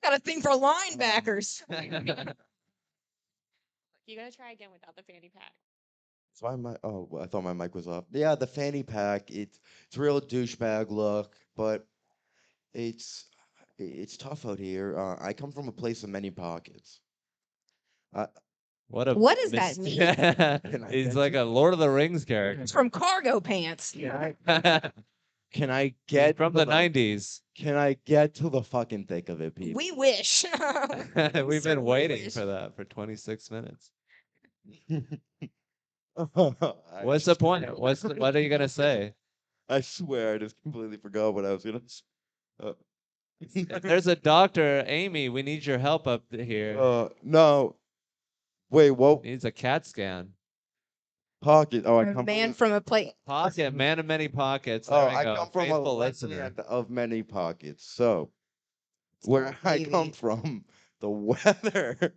Got a thing for linebackers. You gotta try again without the fanny pack. That's why my I thought my mic was off. Yeah, the fanny pack. It's a real douchebag look, but it's tough out here. I come from a place of many pockets. Uh, What a What does that mean? Can I He's get like to- a Lord of the Rings character. It's from cargo pants. can I He's get from to the '90s. Can I get to the fucking thick of it, people? We wish. We've been certainly waiting wish. for that for 26 minutes. I What's the point? What are you gonna say? I swear, I just completely forgot what I was gonna. If there's a doctor, Amy, we need your help up here. No. Wait, what? Needs a CAT scan. Pocket. Oh, I A come man from. from a plate. Pocket, man of many pockets. Oh, There we I go. come from a Faithful listener. land of many pockets. So, where I come Maybe. from, the weather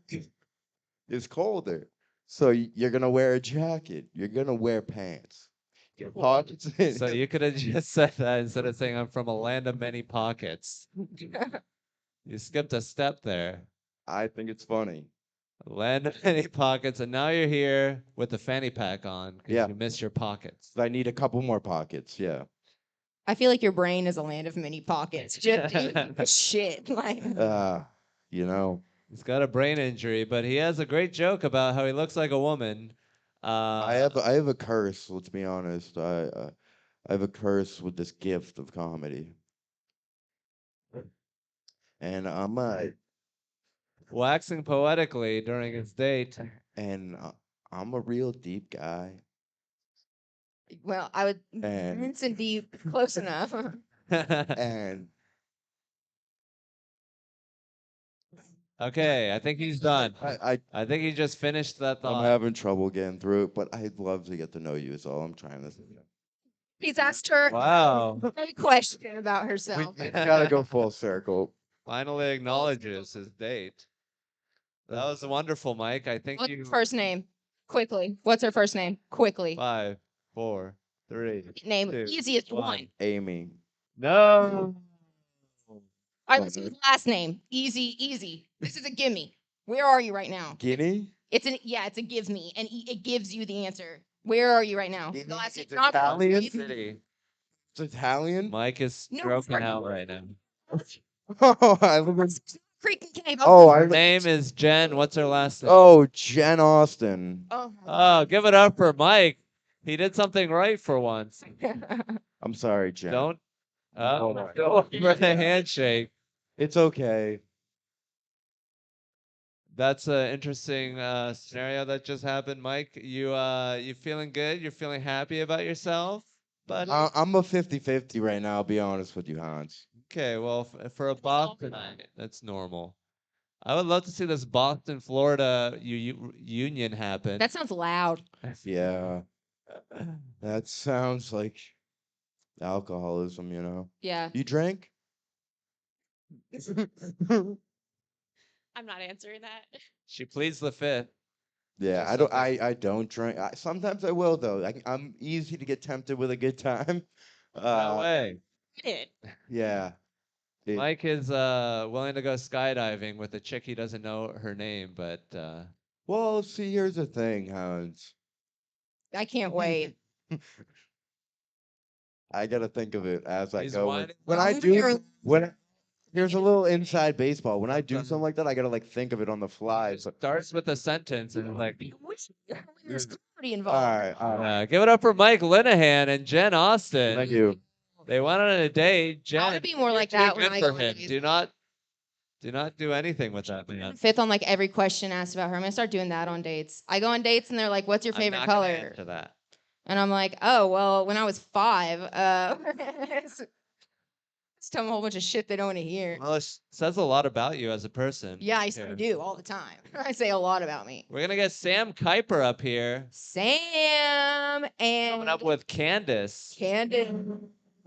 is colder. So you're gonna wear a jacket. You're gonna wear pants. Your pockets. So you could have just said that instead of saying I'm from a land of many pockets. You skipped a step there. I think it's funny. Land of many pockets, and now you're here with the fanny pack on because Yeah. you missed your pockets. I need a couple more pockets. Yeah. I feel like your brain is a land of many pockets. Just shit. Like You know, He's got a brain injury, but he has a great joke about how he looks like a woman. I have a curse. Let's be honest. I have a curse with this gift of comedy, and waxing poetically during his date. I'm a real deep guy, well, I would and rinse and deep close enough. and Okay, I think he's done. I I think he just finished that I'm thought. having trouble getting through it, but I'd love to get to know you. Is all I'm trying to say. He's asked her Wow. a question about herself. We gotta go full circle. Finally acknowledges his date. That was wonderful, Mike. I think What's you. her first name? Quickly. What's her first name? Quickly. 5, 4, 3. Name. 2, Easiest 1. one. Amy. No. All right, let's do his last name. Easy, easy. This is a gimme. Where are you right now? Guinea? It's a give me, and it gives you the answer. Where are you right now? Guinea? The last It's not Italian? City. It's Italian? Mike is No, stroking sorry. out right now. Oh, I live in. Creek and Cave. Oh, Her I. name is Jen. What's her last name? Oh, Jen Austen. Oh, give it up for Mike. He did something right for once. I'm sorry, Jen. Don't. Hold on. Go for the handshake. It's okay. That's an interesting scenario that just happened, Mike. You feeling good? You're feeling happy about yourself, buddy? I'm a 50-50 right now, I'll be honest with you, Hans. Okay, well, for a Boston, that's normal. I would love to see this Boston, Florida union happen. That sounds loud. Yeah, that sounds like alcoholism, you know. Yeah. You drink? I'm not answering that. She pleads the fifth. Yeah, Just I don't. something- I don't drink. Sometimes I will though. I'm easy to get tempted with a good time. No way. I did. Yeah, It, Mike is willing to go skydiving with a chick he doesn't know her name, but well, see, here's the thing, Hans. I can't wait. I gotta think of it as I he's go. whining. When I I'm do, here. here's a little inside baseball. When I do something like that, I gotta like think of it on the fly. It So, starts with a sentence and like, There's comedy all involved. right, all right. give it up for Mike Linehan and Jen Austen. Thank you. They went on a date. Jen, I want to be more you're like too that when good I for go on him. dates. Do not do anything with that man. Fifth on like every question asked about her. I'm gonna start doing that on dates. I go on dates and they're like, "What's your I'm favorite not gonna color?" answer that. And I'm like, "Oh, well, when I was 5, just tell them a whole bunch of shit they don't want to hear." Well, it says a lot about you as a person. Yeah, I here. do all the time. I say a lot about me. We're gonna get Sam Kuiper up here, Sam coming and up with Candace. Candace.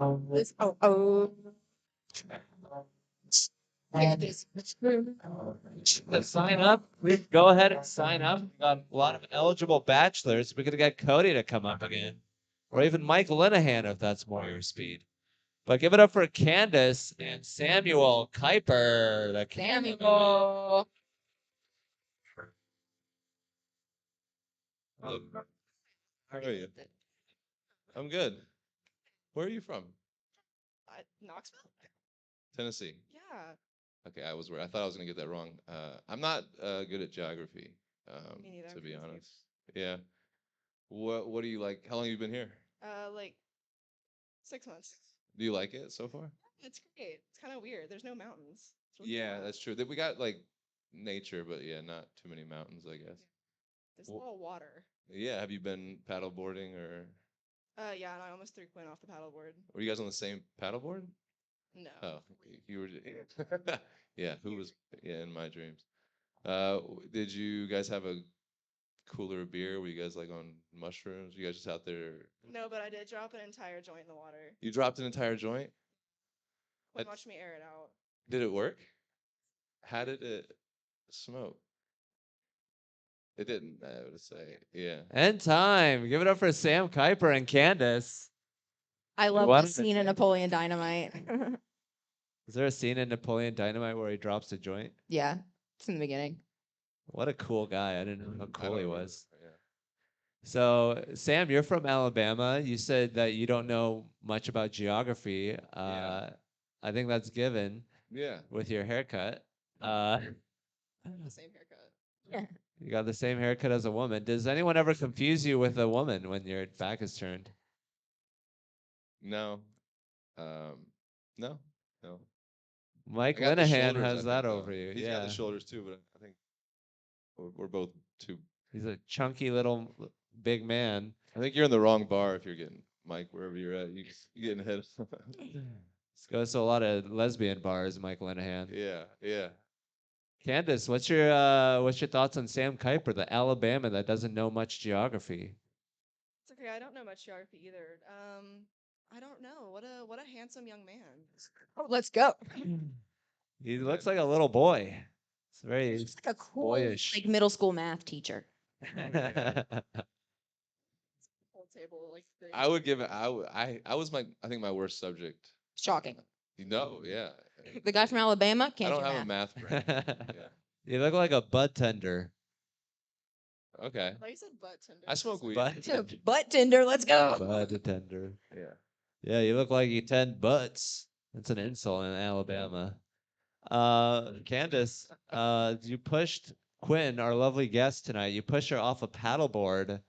Oh. Candace. To sign up, please go ahead and sign up. We've got a lot of eligible bachelors. We could get Cody to come up again, or even Mike Linehan if that's more your speed. But give it up for Candace and Samuel Kuiper. The Samuel. How are you? I'm good. Where are you from? Knoxville? Tennessee. Yeah. Okay, I was worried. I thought I was gonna get that wrong. I'm not good at geography, Me neither, to I'm be confused. honest. Yeah. What do you like? How long have you been here? Like 6 months. Do you like it so far? It's great. It's kind of weird. There's no mountains. It's really Yeah, wild. that's true. We got like nature, but yeah, not too many mountains, I guess. There's a Wh- lot of water. Yeah, have you been paddle boarding or Yeah, and I almost threw Quinn off the paddleboard. were you guys on the same paddleboard? No. Oh, you were. Yeah, who was? Yeah, in my dreams. Did you guys have a cooler of beer? Were you guys like on mushrooms? You guys just out there? No, but I did drop an entire joint in the water. You dropped an entire joint. Quinn That's- watched me air it out. Did it work? How did it smoke? It didn't. I would say, yeah. End time. Give it up for Sam Kuiper and Candace. I love Why the don't- scene in Napoleon Dynamite. Is there a scene in Napoleon Dynamite where he drops a joint? Yeah, it's in the beginning. What a cool guy. I didn't know how I cool don't he remember, was. Yeah. So, Sam, you're from Alabama. You said that you don't know much about geography. I think that's given Yeah. with your haircut. Uh, The same haircut. you got the same haircut as a woman. Does anyone ever confuse you with a woman when your back is turned? No. No. No. Mike I got the Linehan shoulders, I has think, that though. over you. He's Yeah. got the shoulders too, but I think we're both too. He's a chunky little big man. I think you're in the wrong bar if you're getting Mike wherever you're at. You getting hit. This goes to a lot of lesbian bars, Mike Linehan. Yeah. Yeah. Candace, what's your thoughts on Sam Kuiper, the Alabama that doesn't know much geography? It's okay. I don't know much geography either. I don't know. What a handsome young man. Oh, let's go. He looks like a little boy. It's very He's like a cool, boyish. like middle school math teacher. Whole table like this. I would give it. I was I think my worst subject. Shocking. No. Yeah. The guy from Alabama I can't don't do have a math. math brain. Yeah. You look like a bud tender. Okay. I thought you said butt tender. I smoke weed. Bud tender. Butt tender, let's go. Bud tender. Yeah. Yeah, you look like you tend butts. That's an insult in Alabama. Candace, you pushed Quinn, our lovely guest tonight. You pushed her off a paddleboard.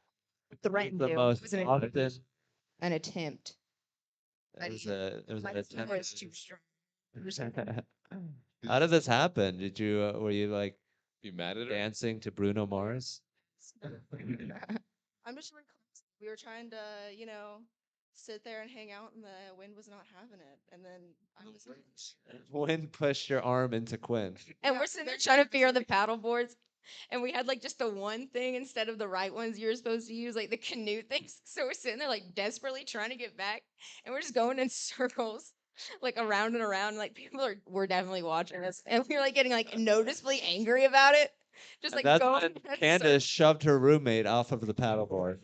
Threatened The to. most It was often. an attempt. It was an My attempt. was too strong. How did this happen? Did you were you like You mad at her? dancing to Bruno Mars? I'm just we were trying to, sit there and hang out, and the wind was not having it. And then I was When pushed your arm into Quinn. And Yeah, we're sitting there there's trying to figure out the paddle boards. And we had like just the one thing instead of the right ones you were supposed to use, like the canoe things. So we're sitting there like desperately trying to get back. And we're just going in circles, like around and around. Like were definitely watching us. And we were like getting like noticeably angry about it. Just like That's going when in Candace shoved her roommate off of the paddleboard.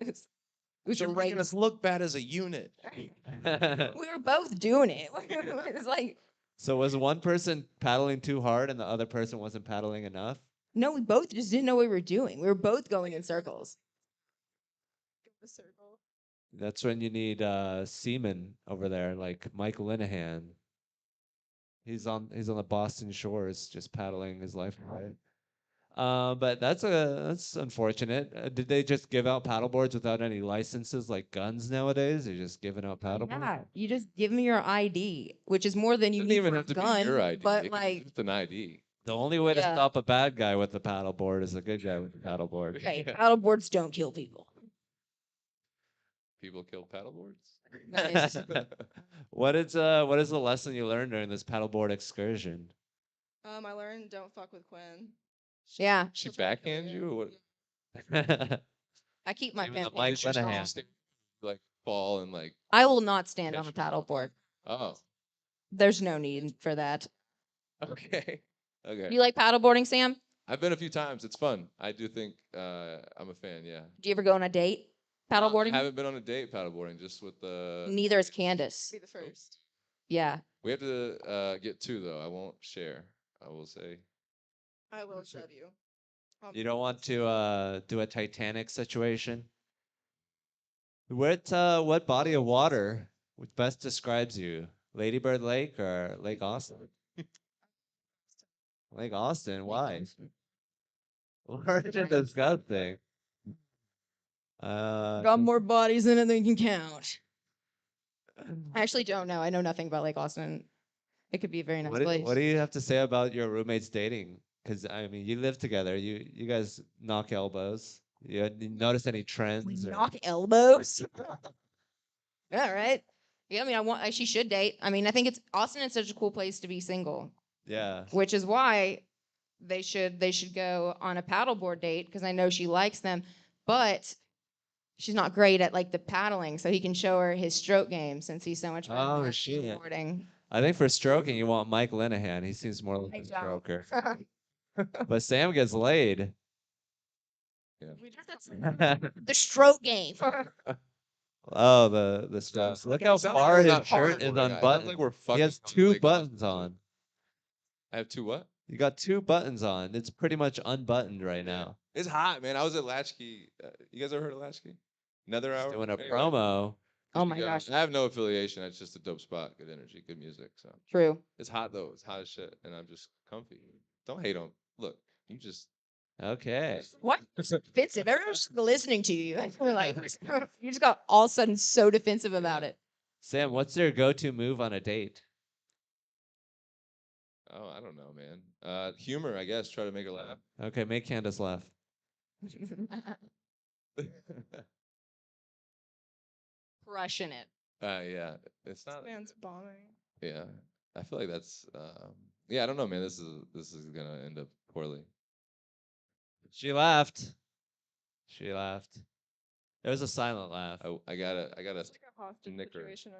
It was a You're making race. us look bad as a unit. We were both doing it. It was like So was one person paddling too hard and the other person wasn't paddling enough? No, we both just didn't know what we were doing. We were both going in circles. Go the circle. That's when you need seamen over there, like Mike Linehan. He's on the Boston shores, just paddling his life away. But that's unfortunate. Did they just give out paddleboards without any licenses, like guns nowadays? They're just giving out paddleboards. Yeah, you just give me your ID, which is more than you Doesn't need even for a have to gun. be your ID. But It could be like, just an ID. The only way to Yeah. stop a bad guy with the paddleboard is a good guy with the paddleboard. hey, Yeah. paddleboards don't kill people. People kill paddleboards. Nice. What is the lesson you learned during this paddleboard excursion? I learned don't fuck with Quinn. Yeah, She She'll try to kill backhand you? Or what? I keep my Even the pimp Mike extra Linehan. strong. Like fall and like. I will not stand on a Catch paddleboard. Oh. There's no need for that. Okay. Okay. Do you like paddleboarding, Sam? I've been a few times. It's fun. I do think I'm a fan. Yeah. Do you ever go on a date paddleboarding? I haven't been on a date paddleboarding. Just with the. Neither is Candace. Be the first. Yeah. We have to get two though. I won't share. I will say. I will shove you. You don't want to do a Titanic situation? What body of water best describes you? Ladybird Lake or Lake Austin? Lake Austin, why? We're just disgusting. Got more bodies in it than you can count. I actually don't know. I know nothing about Lake Austin. It could be a very nice place. What do you have to say about your roommates dating? Because I mean, you live together. You guys knock elbows. You notice any trends? We or- knock elbows. All right. Yeah, I mean, she should date. I mean, I think Austin is such a cool place to be single, Yeah. which is why they should go on a paddleboard date because I know she likes them, but she's not great at like the paddling, so he can show her his stroke game since he's so much better Oh, at shit. boarding. I think for stroking, you want Mike Linehan. He seems more like I a don't. stroker. But Sam gets laid. The stroke game. Oh, the stuff. Look how far his shirt is unbuttoned. Like we're He fucking has on two Lake buttons Austin. on. I have two what? You got two buttons on. It's pretty much unbuttoned right Yeah. now. It's hot, man. I was at Latchkey. You guys ever heard of Latchkey? Another He's hour. doing a Anyway, promo. Oh my yeah, gosh. I have no affiliation. It's just a dope spot, good energy, good music. So True. it's hot though. It's hot as shit, and I'm just comfy. Don't hate on. Look, you just. Okay. What? Defensive. Everyone's listening to you. I feel like you just got all of a sudden so defensive about it. Sam, what's your go-to move on a date? Oh, I don't know, man. Humor, I guess. Try to make her laugh. Okay, make Candace laugh. Crushing it. Yeah, it's not. This man's bombing. Yeah, I feel like that's. Yeah, I don't know, man. This is gonna end up poorly. She laughed. She laughed. It was a silent laugh. I gotta It's like a hostage Knicker. situation.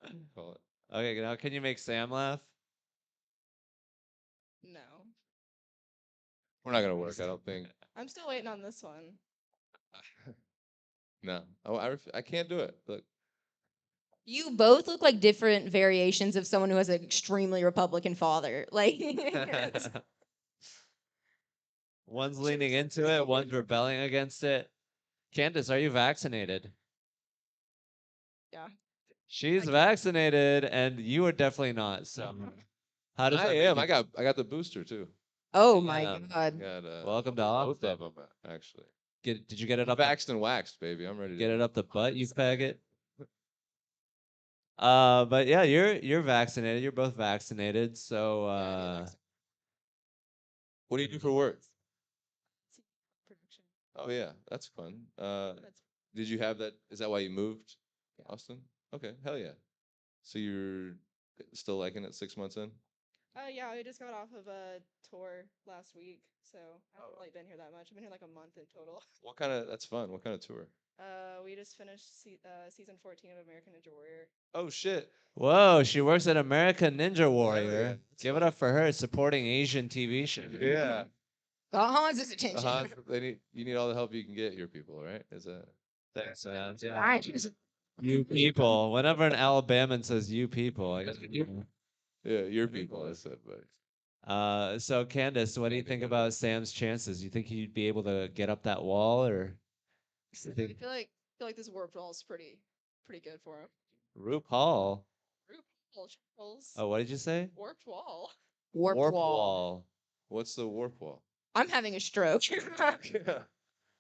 Right call it. Okay, now can you make Sam laugh? now. No. We're not gonna work. I don't think. I'm still waiting on this one. No, I can't do it. Look, You both look like different variations of someone who has an extremely Republican father. Like, One's leaning into it, one's rebelling against it. Candace, are you vaccinated? Yeah. She's vaccinated, and you are definitely not. So, how does I that am. make I got the booster too. oh my Yeah. God. Got Welcome to both Austin. of them actually. Did you get it up? Vaxxed and waxed, baby. I'm ready to Get it up the butt, you faggot. But yeah, you're vaccinated. You're both vaccinated. So, What do you do for work? Production. Oh yeah, that's fun. That's Did you have that? Is that why you moved to Austin? Okay, hell yeah. So you're still liking it 6 months in? yeah, we just got off of a tour last week, so I haven't really been here that much. I've been here like a month in total. What kind of? That's fun. What kind of tour? We just finished season 14 of American Ninja Warrior. Oh shit. whoa, she works at American Ninja Warrior. yeah, that's Give it up for her supporting Asian TV shows. Yeah. Got Hans's attention. You need all the help you can get here, people. Right? Is that? Thanks, man. Right. You people. Whenever an Alabaman says "you people," I guess Yeah, your people. I said, but So Candace, what do you think about Sam's chances? You think he'd be able to get up that wall, or you I think feel like this warped wall is pretty good for him. RuPaul? RuPaul Charles. Oh, what did you say? Warped wall. Warp Warp wall. wall. what's the warp wall? I'm having a stroke. Yeah.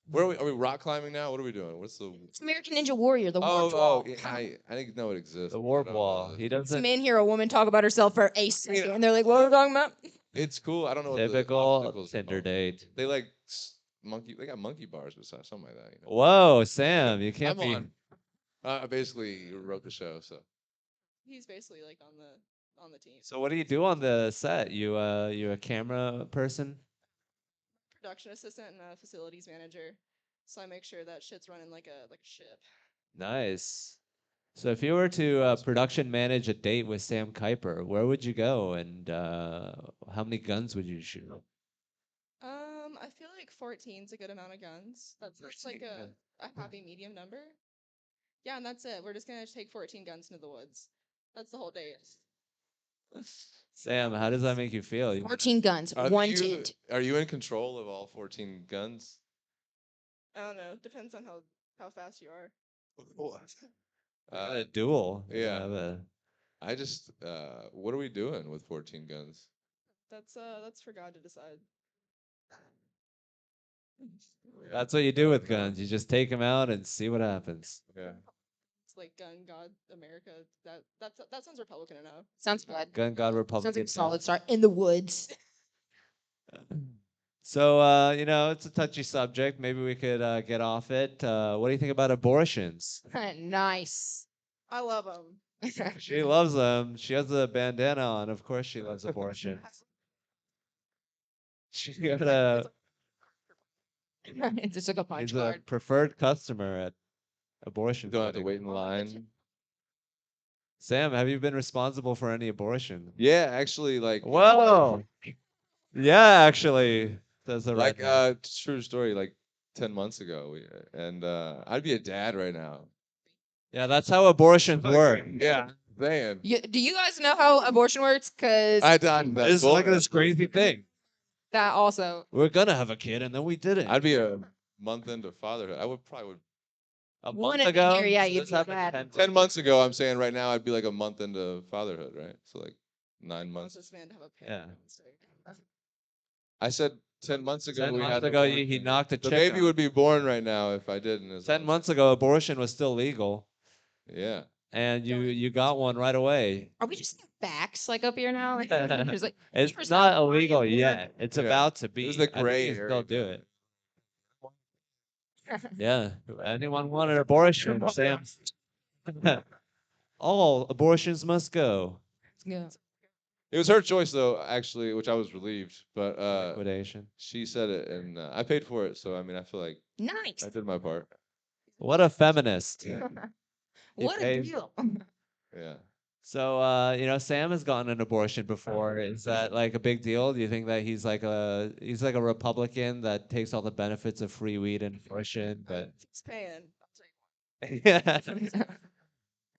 Where are we? Are we rock climbing now? What are we doing? What's the? It's American Ninja Warrior, the Oh, warped wall. yeah, I didn't know it exists. The but warp I don't know wall. the- He Some doesn't. men hear a woman talk about herself for a second, and they're like, "What are we talking about?" It's cool. I don't know what the Typical obstacles are Tinder called. date. They like monkey. They got monkey bars or something like that. You know? Whoa, Sam, you can't I'm be. on. I basically wrote the show, so He's basically like on the team. So what do you do on the set? You a camera person? Production assistant and a facilities manager. So I make sure that shit's running like a ship. Nice. So if you were to production manage a date with Sam Kuiper, where would you go, and how many guns would you shoot? I feel like 14's a good amount of guns. That's like 14, a happy medium number. Yeah, and that's it. We're just gonna take 14 guns into the woods. That's the whole day. Sam, how does that make you feel? You wanna- 14 guns, Are one you tint. are you in control of all 14 guns? I don't know. Depends on how fast you are. a duel. You yeah. have a- I just what are we doing with 14 guns? That's for God to decide. That's what you do with guns. You just take them out and see what happens. Yeah. It's like Gun God America. That sounds Republican enough. Sounds good. Gun God Sounds like Republican. a solid start. In the woods. So, it's a touchy subject. Maybe we could get off it. What do you think about abortions? Nice. I love them. She loves them. She has a bandana on. Of course, she loves abortion. She got a. It's just like a punch She's a card. preferred customer at abortion. Don't have to clinic. wait in line. Sam, have you been responsible for any abortion? Yeah, actually, like Whoa. Yeah, actually, says the like redneck. true story. Like 10 months ago, and I'd be a dad right now. Yeah, that's how abortions work. Yeah, man. Do you guys know how abortion works? Because I done that. It's like this crazy thing. that also. We're gonna have a kid, and then we didn't. I'd be a month into fatherhood. I would probably would. A One month in a ago. year, yeah, So you'd this be happened bad. 10 months ago, I'm saying right now, I'd be like a month into fatherhood, right? So like 9 Wants months. this man to have a Yeah. parent. I said 10 months ago. 10 we months had ago, abortion. he knocked a The chick baby out. would be born right now if I didn't. is what 10 I'm months ago, abortion was still legal, saying. Yeah. and you got one right away. Are we just facts like up here now? Like, there's like It's here's not how illegal I yet. It's Yeah. about to be. It was the I think gray you can area. still do it. Yeah. Anyone want an abortion? Sam. All abortions must go. Yeah. It was her choice though, actually, which I was relieved. But Liquidation. she said it, and I paid for it. So I mean, I feel like Nice. I did my part. What a feminist. What a pays- deal. Yeah. So, Sam has gotten an abortion before. Is that like a big deal? Do you think that he's like a Republican that takes all the benefits of free weed and abortion, but It's paying. yeah.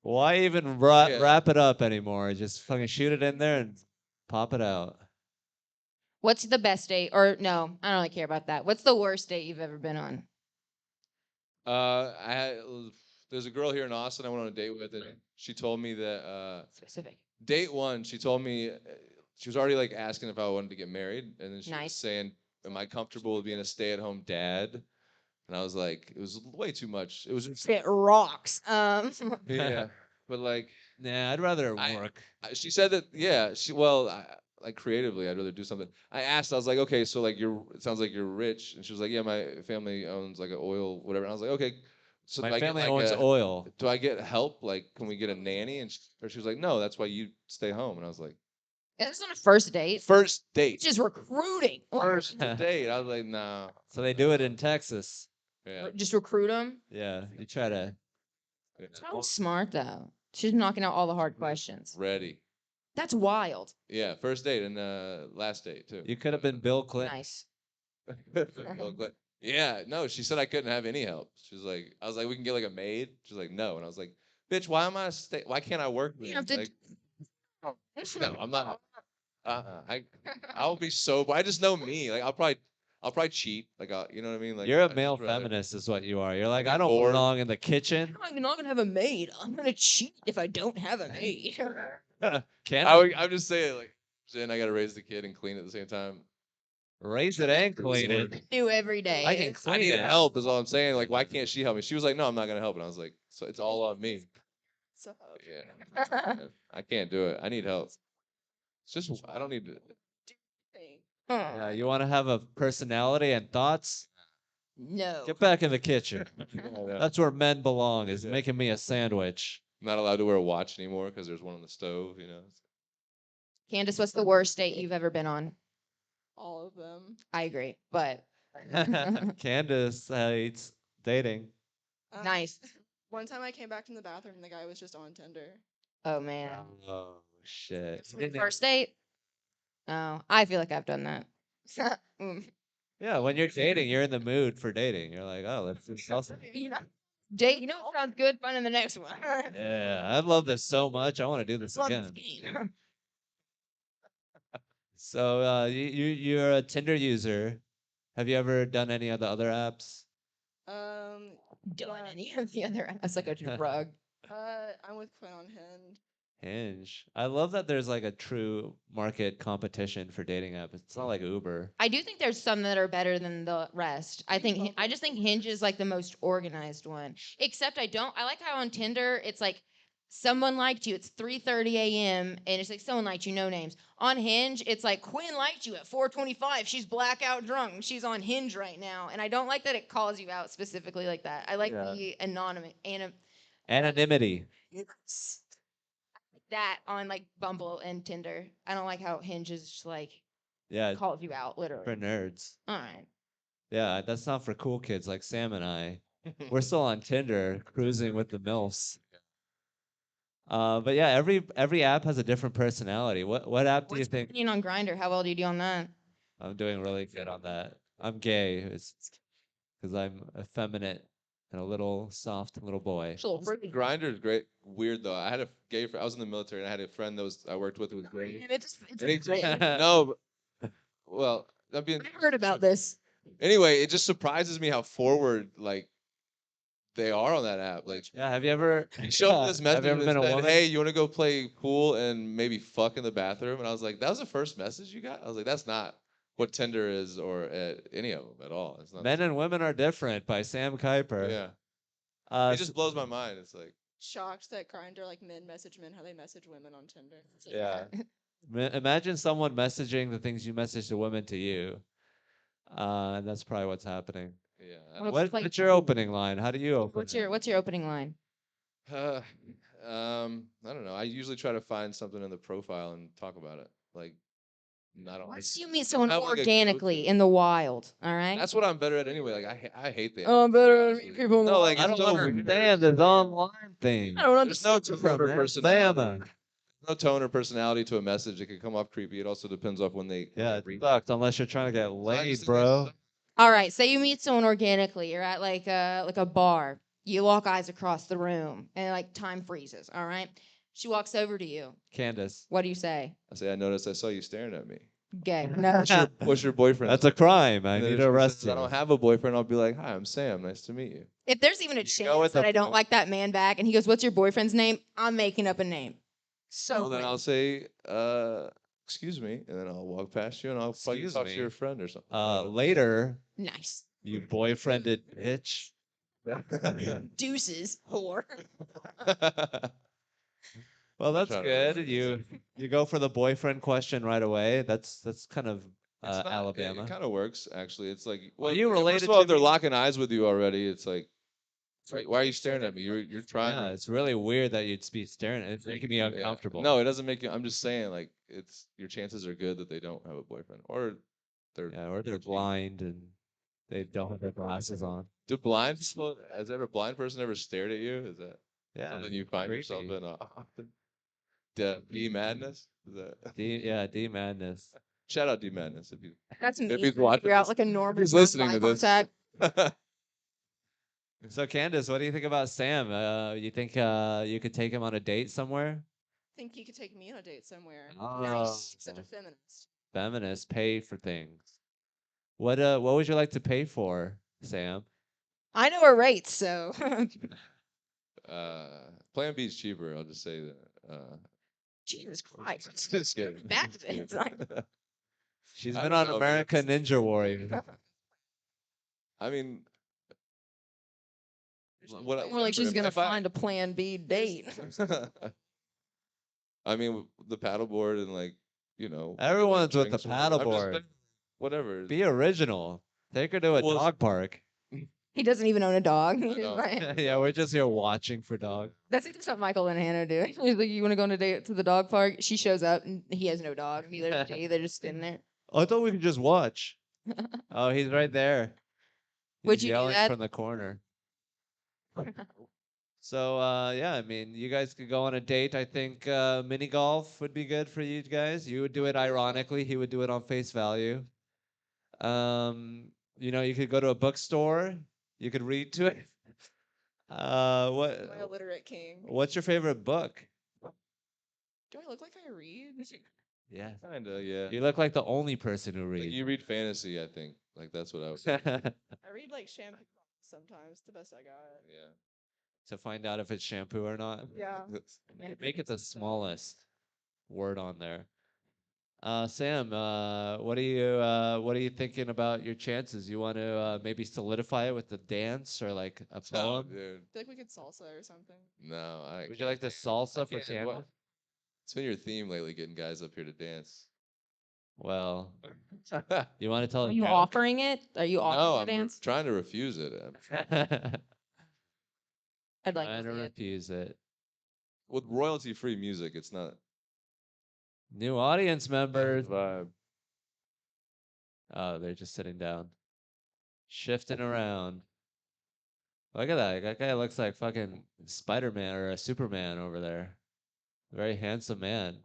Why even Yeah. wrap it up anymore? Just fucking shoot it in there and pop it out. What's the best date? Or no, I don't really care about that. What's the worst date you've ever been on? There's a girl here in Austin I went on a date with, and she told me that Specific. date one, she told me she was already like asking if I wanted to get married, and then she was Nice. saying, "Am I comfortable with being a stay-at-home dad?" And I was like, it was way too much. It was It rocks. yeah, but like Nah, I'd rather I- work. she said that like creatively, I'd rather do something. I asked, I was like, okay, so like it sounds like you're rich, and she was like, yeah, my family owns like an oil whatever. And I was like, okay, so My do I get, family like, owns oil. do I get help? Like, can we get a nanny? And or she was like, no, that's why you stay home. And I was like, It's on a first date. first date, Just recruiting. first date. I was like, nah. So they do it in Texas. Yeah. Just recruit them. Yeah, you try to. Yeah. Sounds smart though. She's knocking out all the hard questions. Ready. That's wild. Yeah, first date and last date too. You could have been Bill Clinton. Nice. Well, yeah, no, she said I couldn't have any help. She was like, I was like, we can get like a maid. She's like, no, and I was like, bitch, why am I why can't I work? You then? have to Like, No, I'm not. I'll be sober. I just know me. Like I'll probably cheat. Like you know what I mean? Like You're a I'd just male rather- feminist, is what you are. You're like, get I don't bored. belong in the kitchen. I'm not gonna have a maid. I'm gonna cheat if I don't have a maid. I'm just saying like, then I gotta raise the kid and clean at the same time. Raise it and clean it. Do every day. I can I clean need it. help. Is all I'm saying. Like, why can't she help me? She was like, no, I'm not gonna help. And I was like, so it's all on me. So Yeah, I can't do it. I need help. It's just I don't need to. thing. Yeah, you want to have a personality and thoughts? No. Get back in the kitchen. I'm That's where men belong, is making me a sandwich. not allowed to wear a watch anymore because there's one on the stove. You know. Candace, what's the worst date you've ever been on? All of them. I agree, but Candace hates dating. nice. One time I came back from the bathroom and the guy was just on Tinder. Oh man. Oh, shit. First date? Oh, I feel like I've done that. Mm. Yeah, when you're dating, you're in the mood for dating. You're like, oh, let's do something. You know, date. You know what sounds good? Fun in the next one. Yeah, I love this so much. I want to do this Love this again. game. So, you're a Tinder user. Have you ever done any of the other apps? Done but, any of the other? That's like a drug. I'm with Quinn on Hinge. Hinge. I love that there's like a true market competition for dating apps. It's not like Uber. I do think there's some that are better than the rest. I just think Hinge is like the most organized one. Except I like how on Tinder it's like someone liked you. It's 3:30 a.m. and it's like someone liked you, no names. On Hinge, it's like Quinn liked you at 4:25. She's blackout drunk. She's on Hinge right now, and I don't like that it calls you out specifically like that. I like Yeah. the anonymous Anonymity. that on like Bumble and Tinder. I don't like how Hinge is just like Yeah, calls you out literally. for nerds. All right. Yeah, that's not for cool kids like Sam and I. We're still on Tinder, cruising with the MILFs. But yeah, every app has a different personality. What app do you What's your think? opinion on Grinder? How well do you do on that? I'm doing really good on that. I'm gay. It's because I'm effeminate and a little soft little boy. It's a little freaky. Grinder is great. Weird though. I had a gay friend. I was in the military and I had a friend I worked with who was gay. And it's And he- great. no, well, that being I heard about this. anyway, it just surprises me how forward like they are on that app. Like Yeah, have you ever he showed me yeah, this message have you ever that been a said, woman? "Hey, you want to go play pool and maybe fuck in the bathroom?" And I was like, "That was the first message you got?" I was like, "That's not what Tinder is or any of them at all." It's not. Men and Women Are Different by Sam Kuiper. Yeah, Uh, it just blows my mind. It's like Shocked that Grindr like men message men how they message women on Tinder. yeah. Imagine someone messaging the things you message to women to you. And that's probably what's happening. yeah. What's your opening line? How do you open What's your opening line? Uh, I don't know. I usually try to find something in the profile and talk about it. Like, not always. Once you meet someone have, like, a organically go-to. in the wild, all right? That's what I'm better at anyway. Like, I hate that. Oh, I'm better honestly. than people in the No, wild. like I it's don't so understand this online thing. I don't There's no understand. tone or personality. Bama. No tone or personality to a message. It can come off creepy. It also depends off when they. Yeah, it read. sucks unless you're trying to get I laid, just think bro. that's- All right, say you meet someone organically. You're at like a bar. You lock eyes across the room, and like time freezes. All right. She walks over to you. Candace. What do you say? I say, I noticed I saw you staring at me. Gay. No. What's your boyfriend? That's a crime. I And then need if to she arrest says, you. I don't have a boyfriend. I'll be like, hi, I'm Sam. Nice to meet you. If there's even a You go chance with that the I don't flow. like that man back, and he goes, "What's your boyfriend's name?" I'm making up a name. So Well, then I'll say, excuse me, and then I'll walk past you and I'll probably Excuse talk me. to your friend or something. Later, nice. you boyfriended bitch. Deuces, whore. Well, that's trying to good. remember You go for the boyfriend question right away. That's kind of It's not- Alabama. It kind of works, actually. It's like, Are you yeah, related First of all, to if they're me? locking eyes with you already, it's like, why are you staring at me? You're trying. Yeah, it's really weird that you'd be staring. It's making me Yeah. uncomfortable. No, it doesn't make you. I'm just saying, like, it's your chances are good that they don't have a boyfriend, or they're. Yeah, or they're blind and they don't have their glasses on. Do blind people? Has ever blind person ever stared at you? Is that Yeah, something you find yourself creepy. in often? D Madness? Is that? D Madness. Shout out D Madness if you. That's me. If he's watching You're out this- like a normal. he's listening to this. contact. So Candace, what do you think about Sam? You think you could take him on a date somewhere? think he could take me on a date somewhere. Oh, Such a feminist. feminists pay for things. What would you like to pay for, Sam? I know her rates, so Plan B is cheaper. I'll just say that. Jesus Christ. Just kidding. Back Just to it. kidding. She's I been don't on know, man. American Ninja Warrior. I mean, what? More like whatever, she's gonna if I- find a plan B date. I mean, the paddleboard and like, you know, Everyone's with the drinks or whatever. I'm just paddleboard. saying, whatever. Be original. Take her to a Well, dog park. He doesn't even own a dog. He's know. like- Yeah, we're just here watching for dogs. That's like what Michael and Hannah do. He's like, "You want to go on a date to the dog park?" She shows up and he has no dog. Neither does she. They're just sitting there. I thought we could just watch. Oh, he's right there. Would He's you do yelling that? from the corner. So yeah, I mean, you guys could go on a date. I think mini golf would be good for you guys. You would do it ironically. He would do it on face value. You know, you could go to a bookstore. You could read to it. My What? illiterate king. What's your favorite book? Do I look like I read? Yeah, Kinda, yeah. you look like the only person who Like, reads. you read fantasy, I think. Like that's what I was. I read like shampoo sometimes. The best I got. Yeah. To find out if it's shampoo or not. Yeah. Make it the smallest word on there. Sam, what are you thinking about your chances? You want to maybe solidify it with the dance or like a Oh, poem? dude. I feel like we could salsa or something. No, I. Would you like the salsa for can't. What? Candace? It's been your theme lately, getting guys up here to dance. Well, you want to tell Are the you joke? offering it? Are you No, offering I'm the dance? trying to refuse it. I'd like Trying to to see it. refuse it. With royalty-free music, it's not New audience members. vibe. Oh, they're just sitting down, shifting around. Look at that. That guy looks like fucking Spider-Man or a Superman over there. Very handsome man.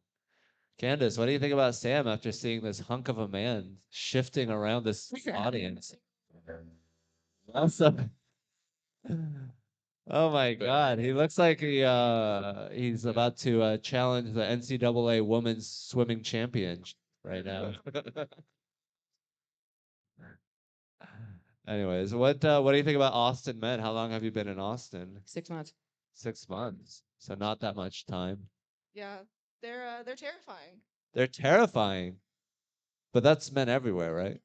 Candace, what do you think about Sam after seeing this hunk of a man shifting around this audience? Awesome. Oh my God, he looks like he's about to challenge the NCAA Women's Swimming Champion right now. Anyways, what do you think about Austin men? How long have you been in Austin? 6 months. 6 months, so not that much time. Yeah. They're terrifying. They're terrifying, but that's men everywhere, right?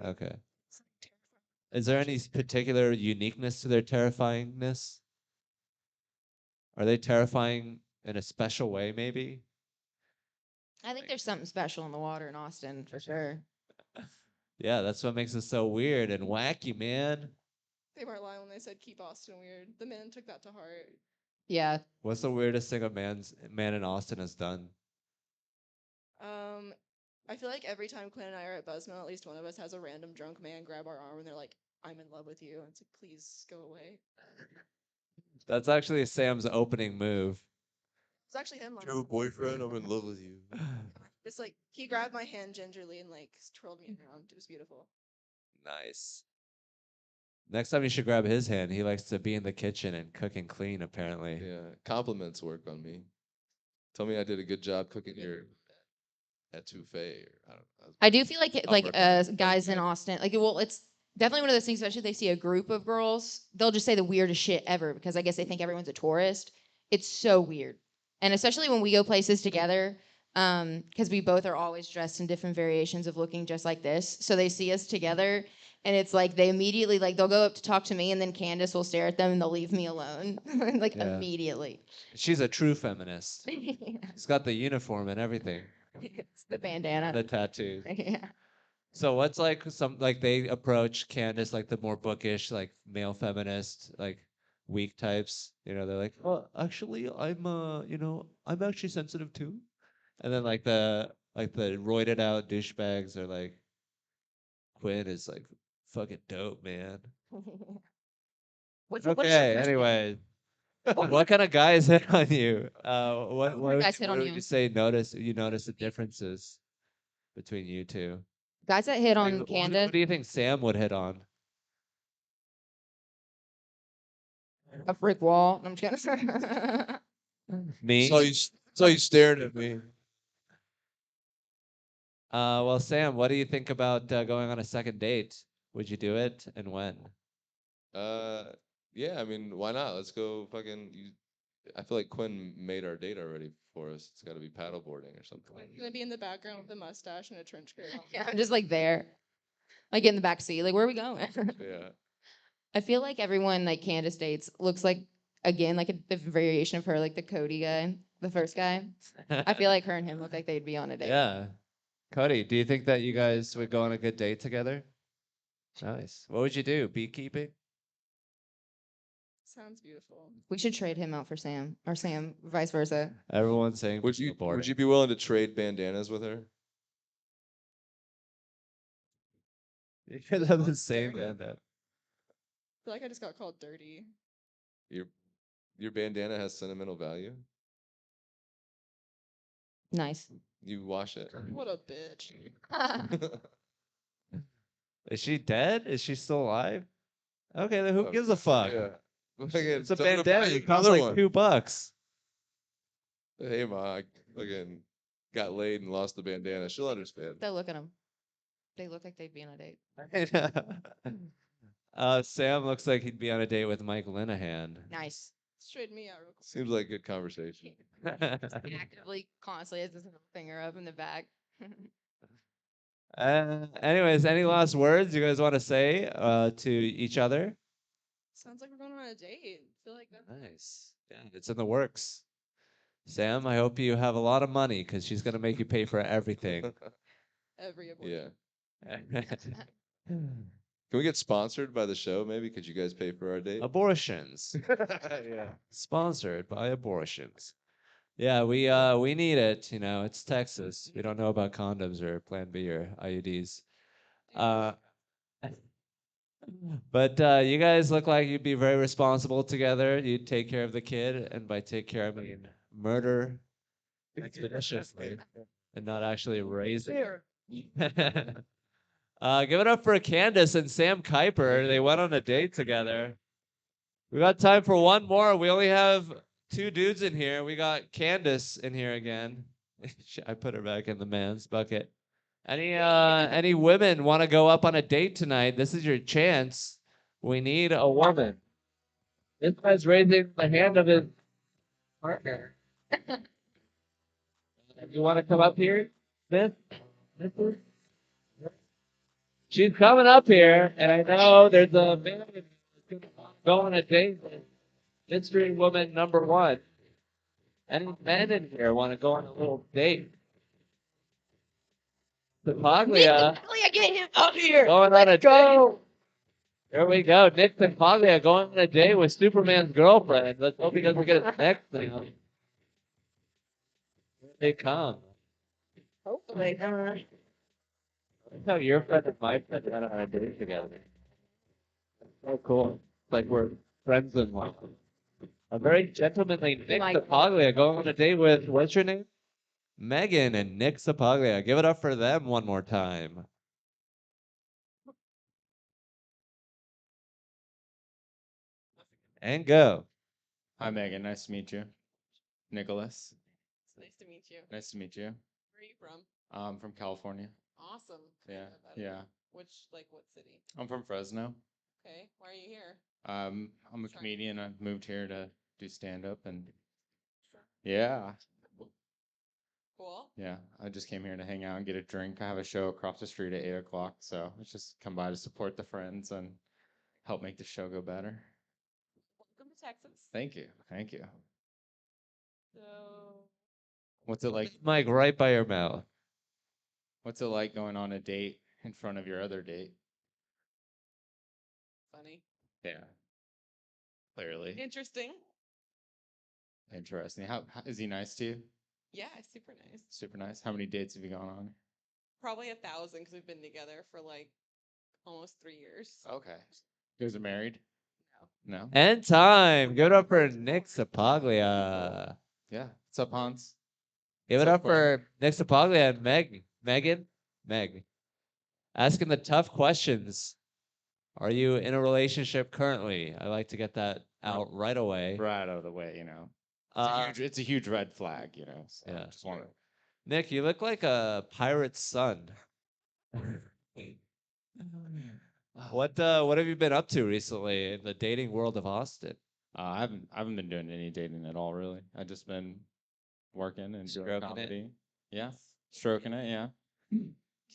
Okay. It's like terrifying. Is there any particular uniqueness to their terrifyingness? Are they terrifying in a special way, maybe? I think there's something special in the water in Austin for sure. Yeah, that's what makes it so weird and wacky, man. They weren't lying when they said keep Austin weird. The men took that to heart. Yeah. What's the weirdest thing a man in Austin has done? I feel like every time Quinn and I are at Buzzmill, at least one of us has a random drunk man grab our arm and they're like, "I'm in love with you," and it's like, "Please go away." That's actually Sam's opening move. It's actually him. Like, You have a boyfriend? I'm in love with you. just like he grabbed my hand gingerly and like twirled me around. It was beautiful. Nice. Next time you should grab his hand. He likes to be in the kitchen and cook and clean, apparently. Yeah, compliments work on me. Tell me I did a good job cooking your etouffee. Or, I don't know. I do feel like I'll recommend it. guys in Austin, like, well, it's definitely one of those things, especially if they see a group of girls, they'll just say the weirdest shit ever because I guess they think everyone's a tourist. It's so weird. And especially when we go places together, because we both are always dressed in different variations of looking just like this. So they see us together and it's like they immediately, like, they'll go up to talk to me and then Candace will stare at them and they'll leave me alone. Like, Yeah. immediately. She's a true feminist. She's got the uniform and everything, It's the bandana. the tattoos. Yeah. So what's like they approach Candace like the more bookish, like male feminist, like weak types. You know, they're like, well, actually, I'm actually sensitive too. And then the roided out douchebags are like, Quinn is like fucking dope, man. What's your Okay, question? anyway. What kind of guys hit on you? What kind of would, guys hit what on would you? you say you notice the differences between you two? Guys that hit on Who Candace, do you think Sam would hit on? a brick wall. I'm just kidding. Me? So So you staring at me. Well, Sam, what do you think about going on a second date? Would you do it, and when? Uh, yeah, I mean, why not? Let's go fucking. I feel like Quinn made our date already for us. It's got to be paddleboarding or something. I'm gonna be in the background with a mustache and a trench coat. on. Yeah, I'm just like there, like in the back seat. Like, where are we going? Yeah. I feel like everyone like Candace dates looks like again like a variation of her, like the Cody guy, the first guy. I feel like her and him look like they'd be on a date. Yeah. Cody, do you think that you guys would go on a good date together? Nice. What would you do? Beekeeping? Sounds beautiful. We should trade him out for Sam, or Sam, vice versa. Everyone's saying Would you boarding. be willing to trade bandanas with her? You could have the same bandana. I feel like I just got called dirty. Your bandana has sentimental value. Nice. You wash it. What a bitch. Is she dead? Is she still alive? Okay, then who gives a fuck? Yeah. It's a Tell her to buy bandana. you It costs another like one. $2. Hey, ma, I fucking got laid and lost the bandana. She'll understand. They'll look at him. They look like they'd be on a date. Sam looks like he'd be on a date with Mike Linehan. Nice. Straighten me out real quick. Seems like good conversation. Actively, constantly has his finger up in the back. Anyways, any last words you guys want to say to each other? Sounds like we're going on a date. Feel like that's Nice. Yeah, it's in the works. Sam, I hope you have a lot of money because she's gonna make you pay for everything. every abortion. Yeah. Can we get sponsored by the show? Maybe could you guys pay for our date? Abortions. Yeah. Sponsored by abortions. Yeah, we need it. You know, it's Texas. We don't know about condoms or Plan B or IUDs. But you guys look like you'd be very responsible together. You'd take care of the kid, and by take care, I mean murder expeditiously, and not actually raise it. Give it up for Candace and Sam Kuiper. They went on a date together. We got time for one more. We only have 2 dudes in here. We got Candace in here again. I put her back in the man's bucket. Any women want to go up on a date tonight? This is your chance. We need a woman. This guy's raising the hand of his partner. You want to come up here, Miss? Mrs.? She's coming up here, and I know there's a man that's gonna go on a date with mystery woman number 1. Any men in here want to go on a little date? Paglia get him up here. going on a date. There we go. Nick Paglia going on a date with Superman's girlfriend. Let's hope he doesn't get his neck thing. Here they come. Hopefully. That's how your friend and my friend went on a date together. That's so cool. It's like we're friends in life. A very gentlemanly Nick Paglia going on a date with, what's your name? Megan and Nick Sapaglia. Give it up for them one more time. And go. Hi, Megan. Nice to meet you. Nicholas. It's nice to meet you. Nice to meet you. Where are you from? I'm from California. Awesome. Yeah. About it. Yeah. Which, like, what city? I'm from Fresno. Okay. Why are you here? I'm a Sorry. comedian. I moved here to do stand up and Sure. yeah. Cool. Yeah. I just came here to hang out and get a drink. I have a show across the street at 8 o'clock. So let's just come by to support the friends and help make the show go better. Welcome to Texas. Thank you. Thank you. So, What's it like? Mike, right by your mouth. What's it like going on a date in front of your other date? funny. Yeah. Clearly. Interesting. Interesting. How is he nice to you? Yeah, super nice. Super nice. How many dates have you gone on? Probably 1,000 because we've been together for like almost 3 years. Okay. You guys are married? No. And time. Give it up for Nick Sapaglia. Yeah. What's up, Hans? Give it What's up up, Quinn? for Nick Sapaglia and Meg. Asking the tough questions. Are you in a relationship currently? I like to get that out right away. Right out of the way, you know. It's a huge red flag, you know. So Yeah. just want to. Nick, you look like a pirate's son. What have you been up to recently in the dating world of Austin? I haven't been doing any dating at all, really. I just been working and doing Stroking it? comedy. Yeah, stroking it. Yeah.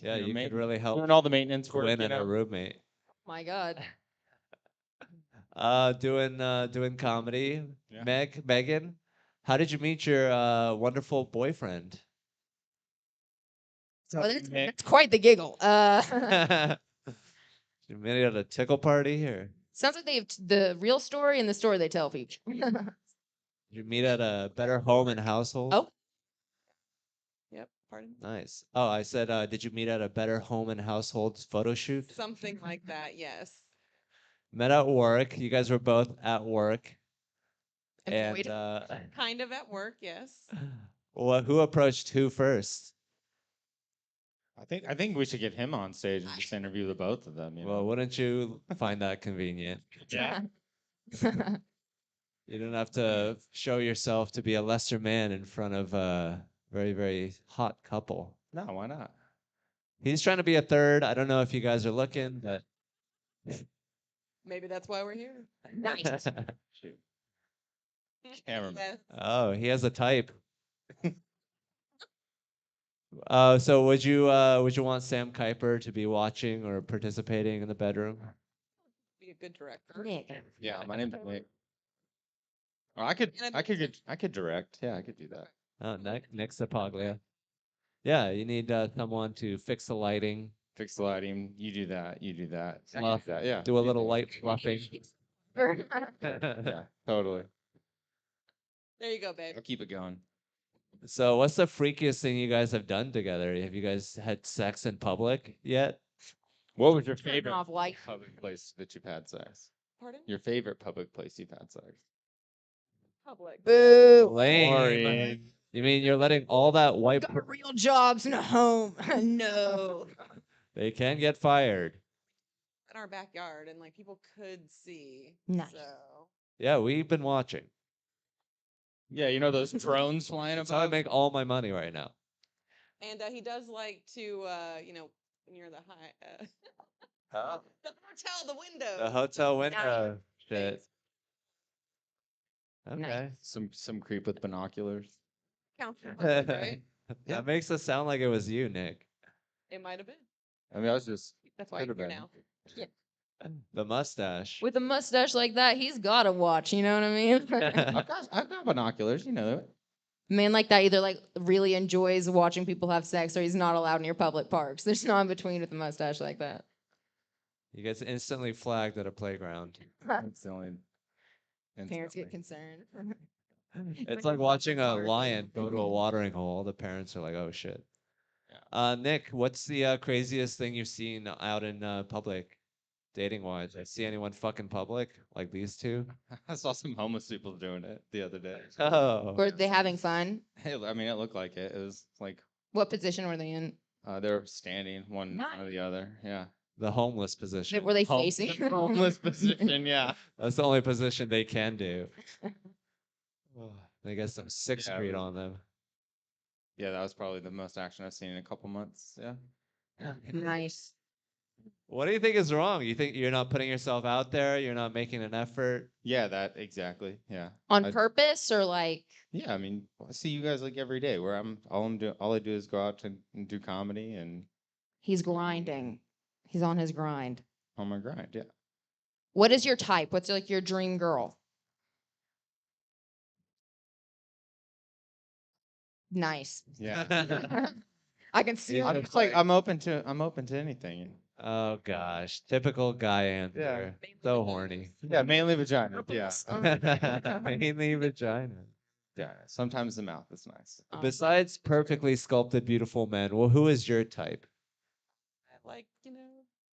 Yeah, know, you ma- could really help Doing all the maintenance work. Quinn You and her know. roommate. My God. Doing comedy. Yeah. Megan, how did you meet your wonderful boyfriend? Oh, that's quite the giggle. You met at a tickle party, or Sounds like they have the real story and the story they tell people. did you meet at a Better Home and Household? Oh. Yep. Pardon. Nice. Oh, I said, did you meet at a Better Home and Household photo shoot? Something like that. Yes. Met at work. You guys were both at work. Employed. And Kind of at work. Yes. who approached who first? I think we should get him on stage and just interview the both of them. You Well, know. wouldn't you find that convenient? Yeah. You don't have to show yourself to be a lesser man in front of a very, very hot couple. No, why not? He's trying to be a third. I don't know if you guys are looking, but Maybe that's why we're here. Nice. Shoot. Cameraman. Yes. oh, he has a type. So would you want Sam Kuiper to be watching or participating in the bedroom? Be a good director. Nick. Yeah, my name's Nick. Oh, I could direct. Yeah, I could do that. Oh, Nick Sapaglia. Yeah, you need someone to fix the lighting, Fix the lighting. You do that. You do that. You Fluff. do that. Yeah. do a you little do light fluffing. it. Yeah, totally. There you go, babe. I'll keep it going. So, what's the freakiest thing you guys have done together? Have you guys had sex in public yet? What was your Turn favorite off light. public place that you've had sex? Pardon? Your favorite public place you've had sex? Public. Boo. Lame. You mean you're letting all that white? Got real jobs and a home. No. They can get fired. In our backyard, and like people could see. Nice. So. Yeah, we've been watching. Yeah, you know those drones flying That's how I above. make all my money right now. And he does like to, near the high, Huh? the hotel, the window. The hotel window shit. Thanks. Okay. Nice. Some creep with binoculars. Counts as public, right? Yeah. That makes us sound like it was you, Nick. It might have been. I mean, I was just That's why you're Could've here been. now. The mustache. With a mustache like that, he's got to watch. You know what I mean? I've got binoculars. You know it. Man like that either like really enjoys watching people have sex or he's not allowed near public parks. There's no in between with a mustache like that. You get instantly flagged at a playground. That's the only. Parents get instantly. concerned. It's like watching a lion go to a watering hole. The parents are like, "Oh shit." Nick, what's the craziest thing you've seen out in public, dating wise? I see anyone fucking public like these two? I saw some homeless people doing it the other day. Oh, Were they having fun? Hey, I mean, it looked like it. It was like What position were they in? they were standing one or the other. Yeah. the homeless position. Were they Home- facing? homeless position? Yeah. That's the only position they can do. They get some Sixth Yeah, it Street was- on them. Yeah, that was probably the most action I've seen in a couple months. Yeah. Nice. What do you think is wrong? You think you're not putting yourself out there? You're not making an effort? Yeah, that exactly. Yeah. On I- purpose or like Yeah, I mean, I see you guys like every day. Where all I do is go out and do comedy and he's grinding? He's on his grind. on my grind. Yeah. What is your type? What's like your dream girl? Nice. Yeah. I can see Yeah. it. I'm just like I'm open to anything. Oh gosh, typical guy answer. So horny. Yeah, mainly vagina. Yeah. Mainly vagina. Yeah. Sometimes the mouth is nice. Besides perfectly sculpted, beautiful men, well, who is your type? I like,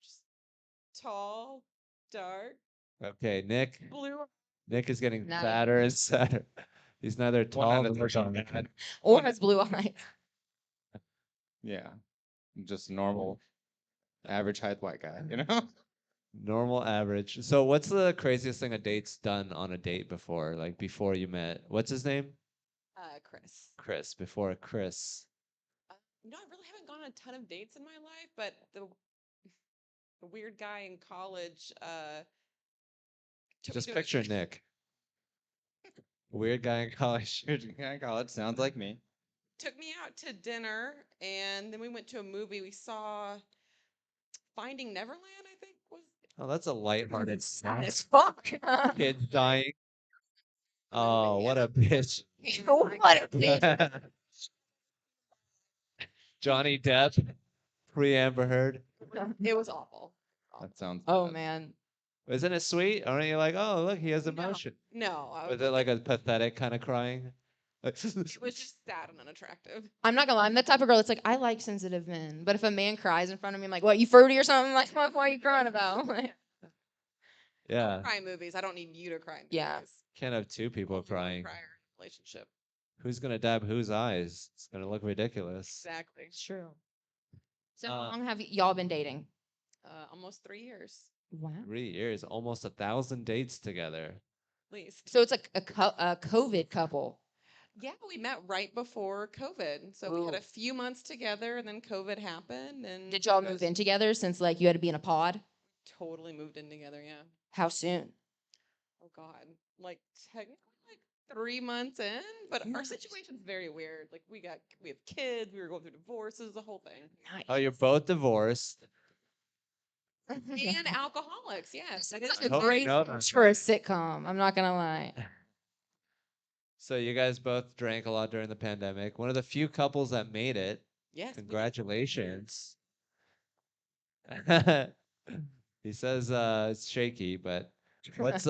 just tall, dark, Okay, Nick. blue. Nick is getting Nice. fatter and fatter. He's neither tall nor fat. Or has blue eyes. Yeah. Just normal, average height white guy. You know. Normal average. So what's the craziest thing a date's done on a date before? Like before you met? What's his name? Chris. Chris. Before Chris. No, I really haven't gone on a ton of dates in my life, but the weird guy in college took me Just to picture Nick. Weird guy in college. Yeah, college sounds like me. took me out to dinner, and then we went to a movie. We saw Finding Neverland, I think was. Oh, that's a lighthearted Sad as stuff. fuck. Kids dying. the movie, Oh, yeah. what a bitch. What a bitch. Johnny Depp, pre Amber Heard. It was awful. That sounds. Oh bad. man. Isn't it sweet? Aren't you like, oh, look, he has No, emotion? No, I Was it like a pathetic kind of crying? it was just sad and unattractive. I'm not gonna lie, I'm the type of girl that's like, I like sensitive men. But if a man cries in front of me, I'm like, what, you fruity or something? Like, what are you crying about? Yeah. Cry movies. I don't need you to cry. In Yeah. movies. Can't have two people Only one crying. crier in a relationship. Who's gonna dab whose eyes? It's gonna look ridiculous. Exactly. It's true. So Uh, how long have y'all been dating? Almost 3 years, Wow. 3 years, almost 1,000 dates together. at least. So it's like a COVID couple. Yeah, we met right before COVID, so we had Ooh. a few months together, and then COVID happened, and Did y'all you move guys in together since like you had to be in a pod? Totally moved in together. Yeah. How soon? Oh God, like technically like 3 months in, but our Nice. situation's very weird. Like we have kids, we were going through divorces, the whole thing, Nice. Oh, you're both divorced. and alcoholics. Yes, that is. That's I a hope you great know pitch that. for a sitcom. I'm not gonna lie. So you guys both drank a lot during the pandemic. One of the few couples that made it. Yes. we did. Congratulations. He says it's shaky, but what's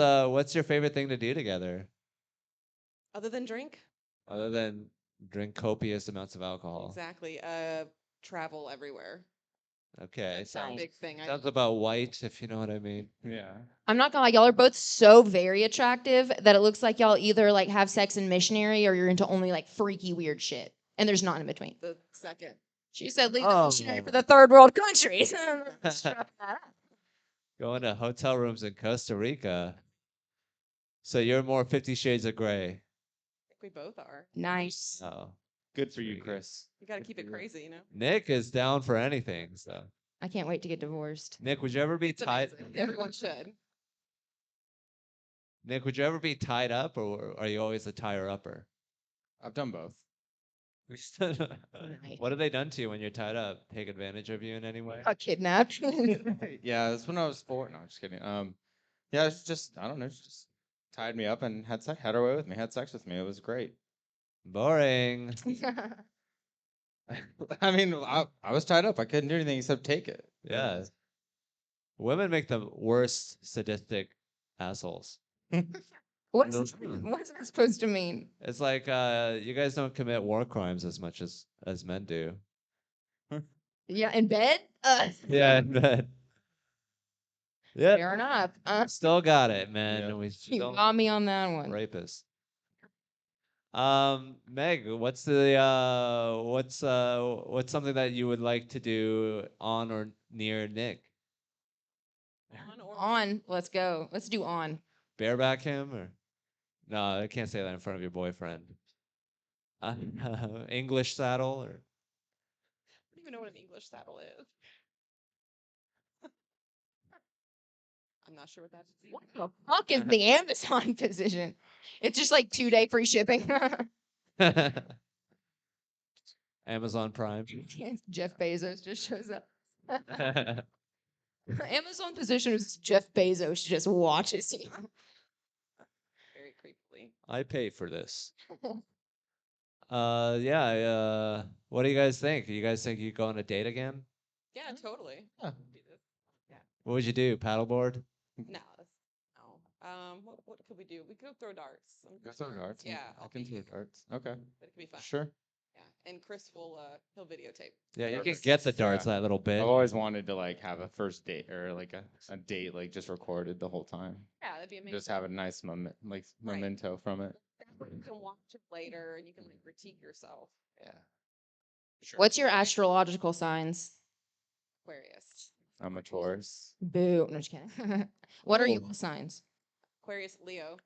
your favorite thing to do together Other than drink, other than drink copious amounts of alcohol? exactly. Travel everywhere. Okay, That's a sounds big thing. sounds about white, if you know what I mean. Yeah. I'm not gonna lie, y'all are both so very attractive that it looks like y'all either like have sex in missionary or you're into only like freaky weird shit. And there's not in between. The second. She said leave the missionary Oh. for the third world countries. Strap that up. Going to hotel rooms in Costa Rica. So you're more 50 Shades of Grey. I think we both are. Nice. Oh, Good for you, pretty good. Chris. You got to Good keep for it you. crazy, you know. Nick is down for anything. So I can't wait to get divorced. Nick, would you ever be It's tied? amazing. Everyone should. Nick, would you ever be tied up, or are you always a tire upper? I've done both. What have they done to you when you're tied up? Take advantage of you in any way? Got kidnapped. Yeah, that's when I was 4. No, I'm just kidding. Yeah, it's just I don't know, she just tied me up and had her way with me, had sex with me. It was great. Boring. I mean, I was tied up. I couldn't do anything except take it. Yeah. Women make the worst sadistic assholes. What's Those- what's that supposed to mean? It's like you guys don't commit war crimes as much as men do. Yeah, in bed? Yeah, in bed. Yeah, Fair enough. still got it, man. Yeah. We just You don't got me on that one. rapist. Meg, what's what's something that you would like to do on or near Nick? On or On. Let's go. Let's do on. Bareback him or no? I can't say that in front of your boyfriend. English saddle or I don't even know what an English saddle is. I'm not sure what that is. What the fuck is the Amazon position? It's just like 2-day free shipping. Amazon Prime. Jeff Bezos just shows up. Amazon position is Jeff Bezos just watches you. Very creepily. I pay for this. Yeah. What do you guys think? You guys think you go on a date again? Yeah, totally. Yeah. Do this. What would you do? Paddleboard? No, no. What could we do? We could throw darts. Go throw darts. Yeah, I I'll can be throw here. darts. Okay. But it could be fun. Sure. Yeah, and Chris will he'll videotape. Yeah, you can Darts. get the darts Yeah. that little bit. I've always wanted to like have a first date or like a date like just recorded the whole time. Yeah, that'd be amazing. Just have a nice Right. memento from it. You can watch it later and you can like critique yourself. Yeah. What's your astrological signs? Aquarius. I'm a Taurus. Boo. No, just kidding. What are Oh. your signs? Aquarius, Leo.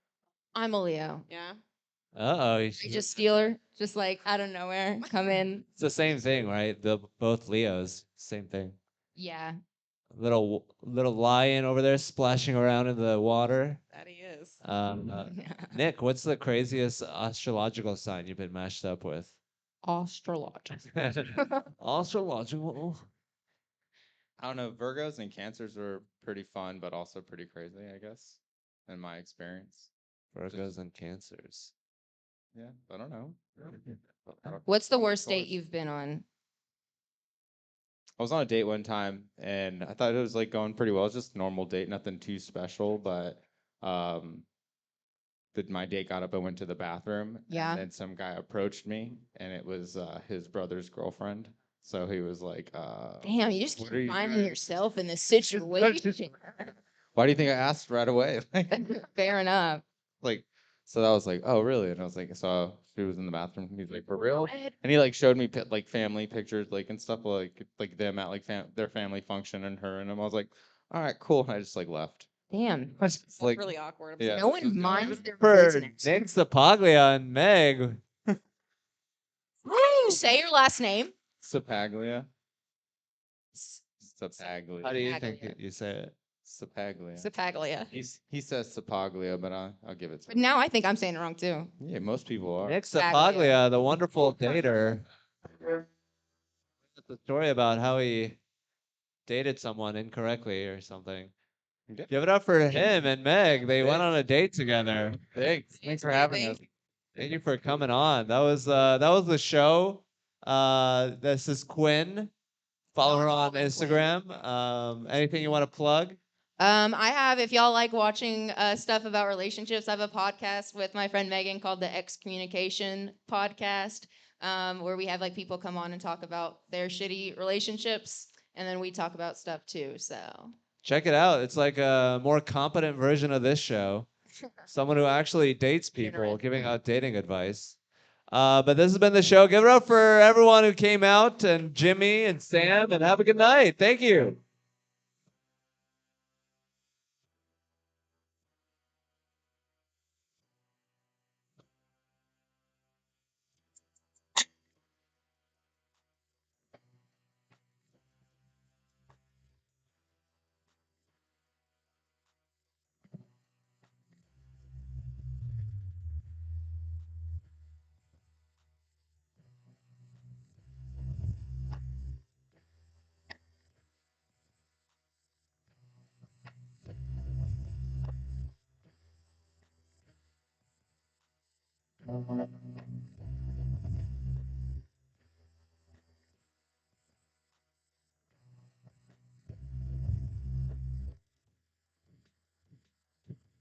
I'm a Leo. Yeah. Uh-oh. I just steal her, just like out of nowhere, come in. It's the same thing, right? The both Leos, same thing. Yeah. Little lion over there splashing around in the water. That he is. Nick, what's the craziest astrological sign you've been mashed up with? Astrological. Astrological. I don't know. Virgos and Cancers were pretty fun, but also pretty crazy, I guess, in my experience. Virgos and Cancers. Yeah, I don't know. I don't- What's the worst Taurus. date you've been on? I was on a date one time, and I thought it was like going pretty well. It was just a normal date, nothing too special. But my date got up and went to the bathroom. Yeah. And then some guy approached me, and it was his brother's girlfriend. So he was like, Damn, you just What keep are you finding doing? yourself in this situation. "Why do you think I asked right away?" Fair enough. Like, so that was like, "Oh, really?" And I was like, so she was in the bathroom. He's like, "For real?" Red. And he like showed me like family pictures, like and stuff like them at like their family function and her and him. I was like, "All right, cool." And I just like left. Damn. I was just That's like, really awkward. I'm yeah. No one minds their For business. Nick Sapaglia and Meg. Say your last name. Sapaglia. Sapaglia. How do you think Sapaglia. you say it? Sapaglia. Sapaglia. He says Sapaglia, but I'll give it to But him. now I think I'm saying it wrong too. Yeah, most people are. Nick Sapaglia. Sapaglia, the wonderful dater. It's a story about how he dated someone incorrectly or something. Yeah. Give it up for him and Meg. They went on a date together. Thanks for having us. Thank you for coming on. That was the show. This is Quinn. Follow her on Instagram. Anything you want to plug? I have, if y'all like watching stuff about relationships, I have a podcast with my friend Megan called the Excommunication Podcast, where we have like people come on and talk about their shitty relationships, and then we talk about stuff too. So Check it out. It's like a more competent version of this show. Someone who actually dates people, giving out dating advice. But this has been the show. Give it up for everyone who came out, and Jimmy and Sam, and have a good night. Thank you.